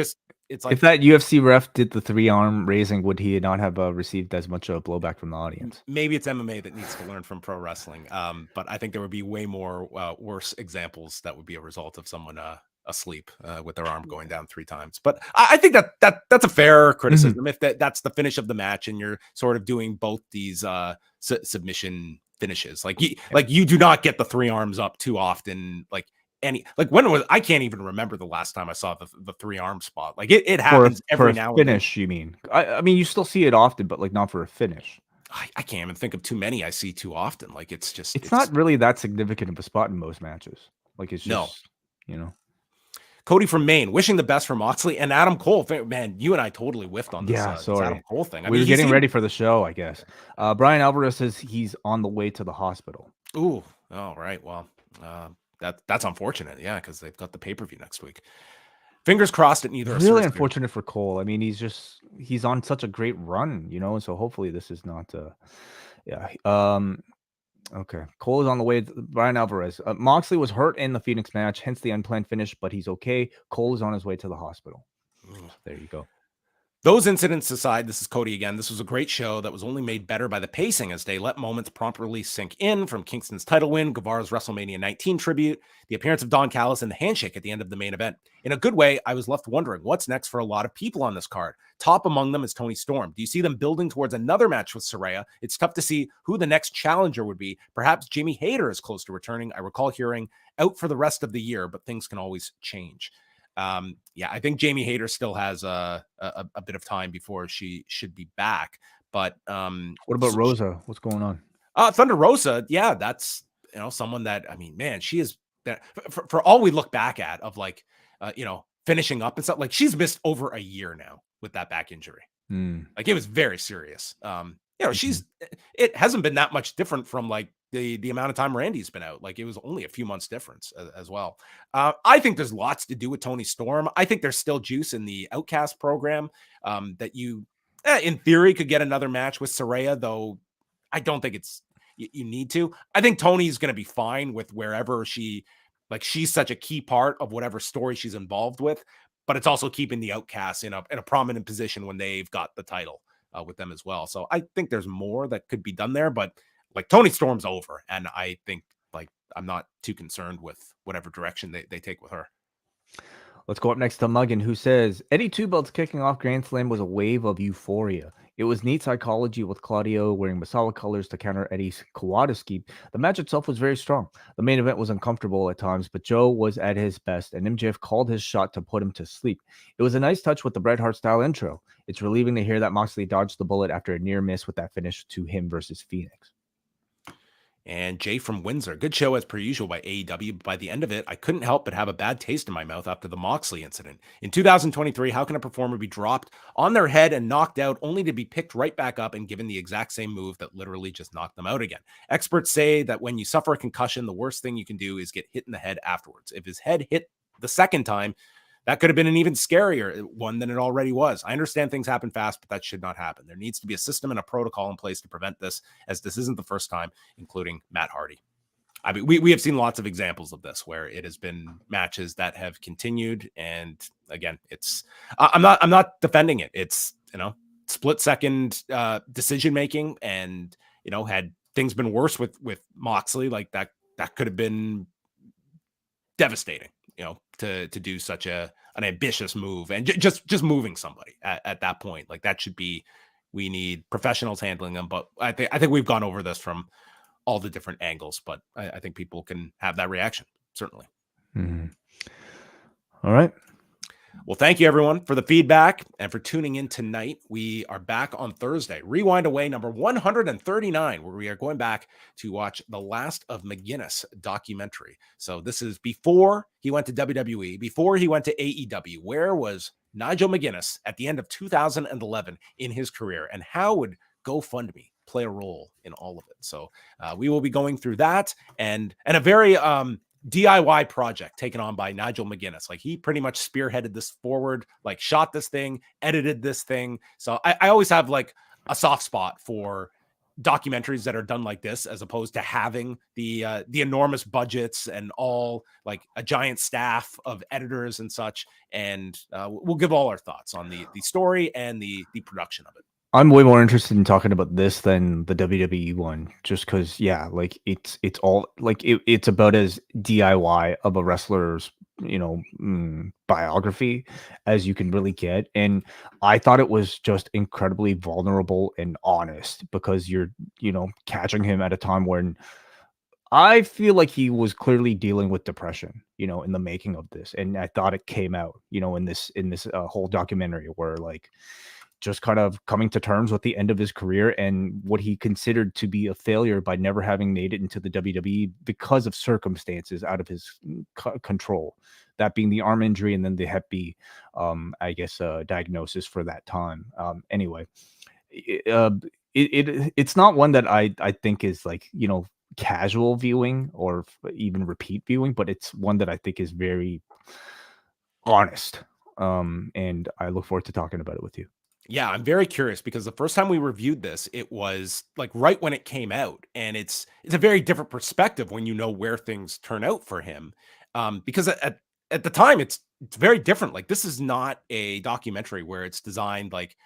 like if that UFC ref did the 3-arm raising, would he not have received as much blowback from the audience? Maybe it's MMA that needs to learn from pro wrestling. But I think there would be way more worse examples that would be a result of someone asleep with their arm going down 3 times. But I think that's a fair criticism. If that's the finish of the match and you're sort of doing both these submission finishes, like you do not get the 3 arms up too often. I can't even remember the last time I saw the 3-arm spot. Like it happens every now and then. Finish, you mean? I mean, you still see it often, but like not for a finish. I can't even think of too many I see too often. Like it's not really that significant of a spot in most matches. Like it's just, Cody from Maine, wishing the best for Moxley and Adam Cole. Man, you and I totally whiffed on this, this Adam Cole thing. We were getting ready for the show, I guess. Brian Alvarez says he's on the way to the hospital. Ooh, all right. Well, that's unfortunate. Yeah, because they've got the pay-per-view next week. Fingers crossed at neither. Really unfortunate for Cole. I mean, he's on such a great run, and so hopefully this is not. Okay. Cole is on the way to Brian Alvarez. Moxley was hurt in the Phoenix match, hence the unplanned finish, but he's okay. Cole is on his way to the hospital. There you go. Those incidents aside, this is Cody again. This was a great show that was only made better by the pacing as they let moments properly sink in, from Kingston's title win, Guevara's WrestleMania 19 tribute, the appearance of Don Callis, and the handshake at the end of the main event. In a good way, I was left wondering what's next for a lot of people on this card. Top among them is Toni Storm. Do you see them building towards another match with Saraya? It's tough to see who the next challenger would be. Perhaps Jamie Hayter is close to returning. I recall hearing out for the rest of the year, but things can always change. I think Jamie Hayter still has a bit of time before she should be back. But what about Rosa? What's going on? Thunder Rosa, that's someone that, I mean, man, she is for all we look back at of like finishing up and stuff, like she's missed over a year now with that back injury. Like it was very serious. It hasn't been that much different from like the amount of time Randy's been out. Like it was only a few months difference as well. I think there's lots to do with Toni Storm. I think there's still juice in the Outcast program that you, in theory, could get another match with Saraya, though I don't think you need to. I think Tony's going to be fine with wherever she's such a key part of whatever story she's involved with, but it's also keeping the Outcasts in a prominent position when they've got the title with them as well. So I think there's more that could be done there, but like Toni Storm's over, and I think like I'm not too concerned with whatever direction they take with her. Let's go up next to Muggin, who says Eddie Two Belts kicking off Grand Slam was a wave of euphoria. It was neat psychology with Claudio wearing Masawa colors to counter Eddie's Kawada skeep. The match itself was very strong. The main event was uncomfortable at times, but Joe was at his best, and MJF called his shot to put him to sleep. It was a nice touch with the Bret Hart style intro. It's relieving to hear that Moxley dodged the bullet after a near miss with that finish to him versus Phoenix. And Jay from Windsor, good show as per usual by AEW. But by the end of it, I couldn't help but have a bad taste in my mouth after the Moxley incident. In 2023, how can a performer be dropped on their head and knocked out only to be picked right back up and given the exact same move that literally just knocked them out again? Experts say that when you suffer a concussion, the worst thing you can do is get hit in the head afterwards. If his head hit the second time, that could have been an even scarier one than it already was. I understand things happen fast, but that should not happen. There needs to be a system and a protocol in place to prevent this, as this isn't the first time, including Matt Hardy. I mean, we have seen lots of examples of this where it has been matches that have continued. And again, I'm not defending it. It's, split second decision-making, and, had things been worse with Moxley, like that could have been devastating. To do such an ambitious move and just moving somebody at that point, like that should be we need professionals handling them. But I think we've gone over this from all the different angles, but I think people can have that reaction, certainly. All right. Well, thank you everyone for the feedback and for tuning in tonight. We are back on Thursday, Rewind-A-Wai number 139, where we are going back to watch The Last of McGuinness documentary. So this is before he went to WWE, before he went to AEW. Where was Nigel McGuinness at the end of 2011 in his career, and how would GoFundMe play a role in all of it? So we will be going through that and a very DIY project taken on by Nigel McGuinness. Like, he pretty much spearheaded this forward, like shot this thing, edited this thing. So I always have like a soft spot for documentaries that are done like this, as opposed to having the enormous budgets and all like a giant staff of editors and such. And we'll give all our thoughts on the story and the production of it. I'm way more interested in talking about this than the WWE one, just because, yeah, like it's all like it's about as DIY of a wrestler's, biography as you can really get. And I thought it was just incredibly vulnerable and honest, because you're, catching him at a time when I feel like he was clearly dealing with depression, in the making of this. And I thought it came out, in this whole documentary, where like, just kind of coming to terms with the end of his career and what he considered to be a failure by never having made it into the WWE because of circumstances out of his control, that being the arm injury and then the Hep B, diagnosis for that time. Anyway, it's not one that I think is like, casual viewing or even repeat viewing, but it's one that I think is very honest. And I look forward to talking about it with you. Yeah, I'm very curious, because the first time we reviewed this, it was like right when it came out, and it's a very different perspective when you know where things turn out for him. Because at the time, it's very different. Like, this is not a documentary where it's designed like,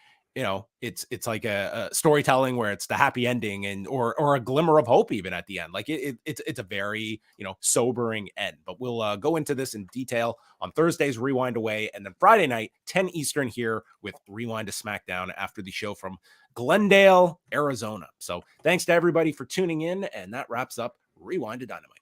it's like a storytelling where it's the happy ending and or a glimmer of hope even at the end. Like it's a very sobering end. But we'll go into this in detail on Thursday's Rewind-A-Wai, and then Friday night 10 Eastern here with Rewind-A-SmackDown after the show from Glendale, Arizona. So thanks to everybody for tuning in, and that wraps up Rewind-A-Dynamite.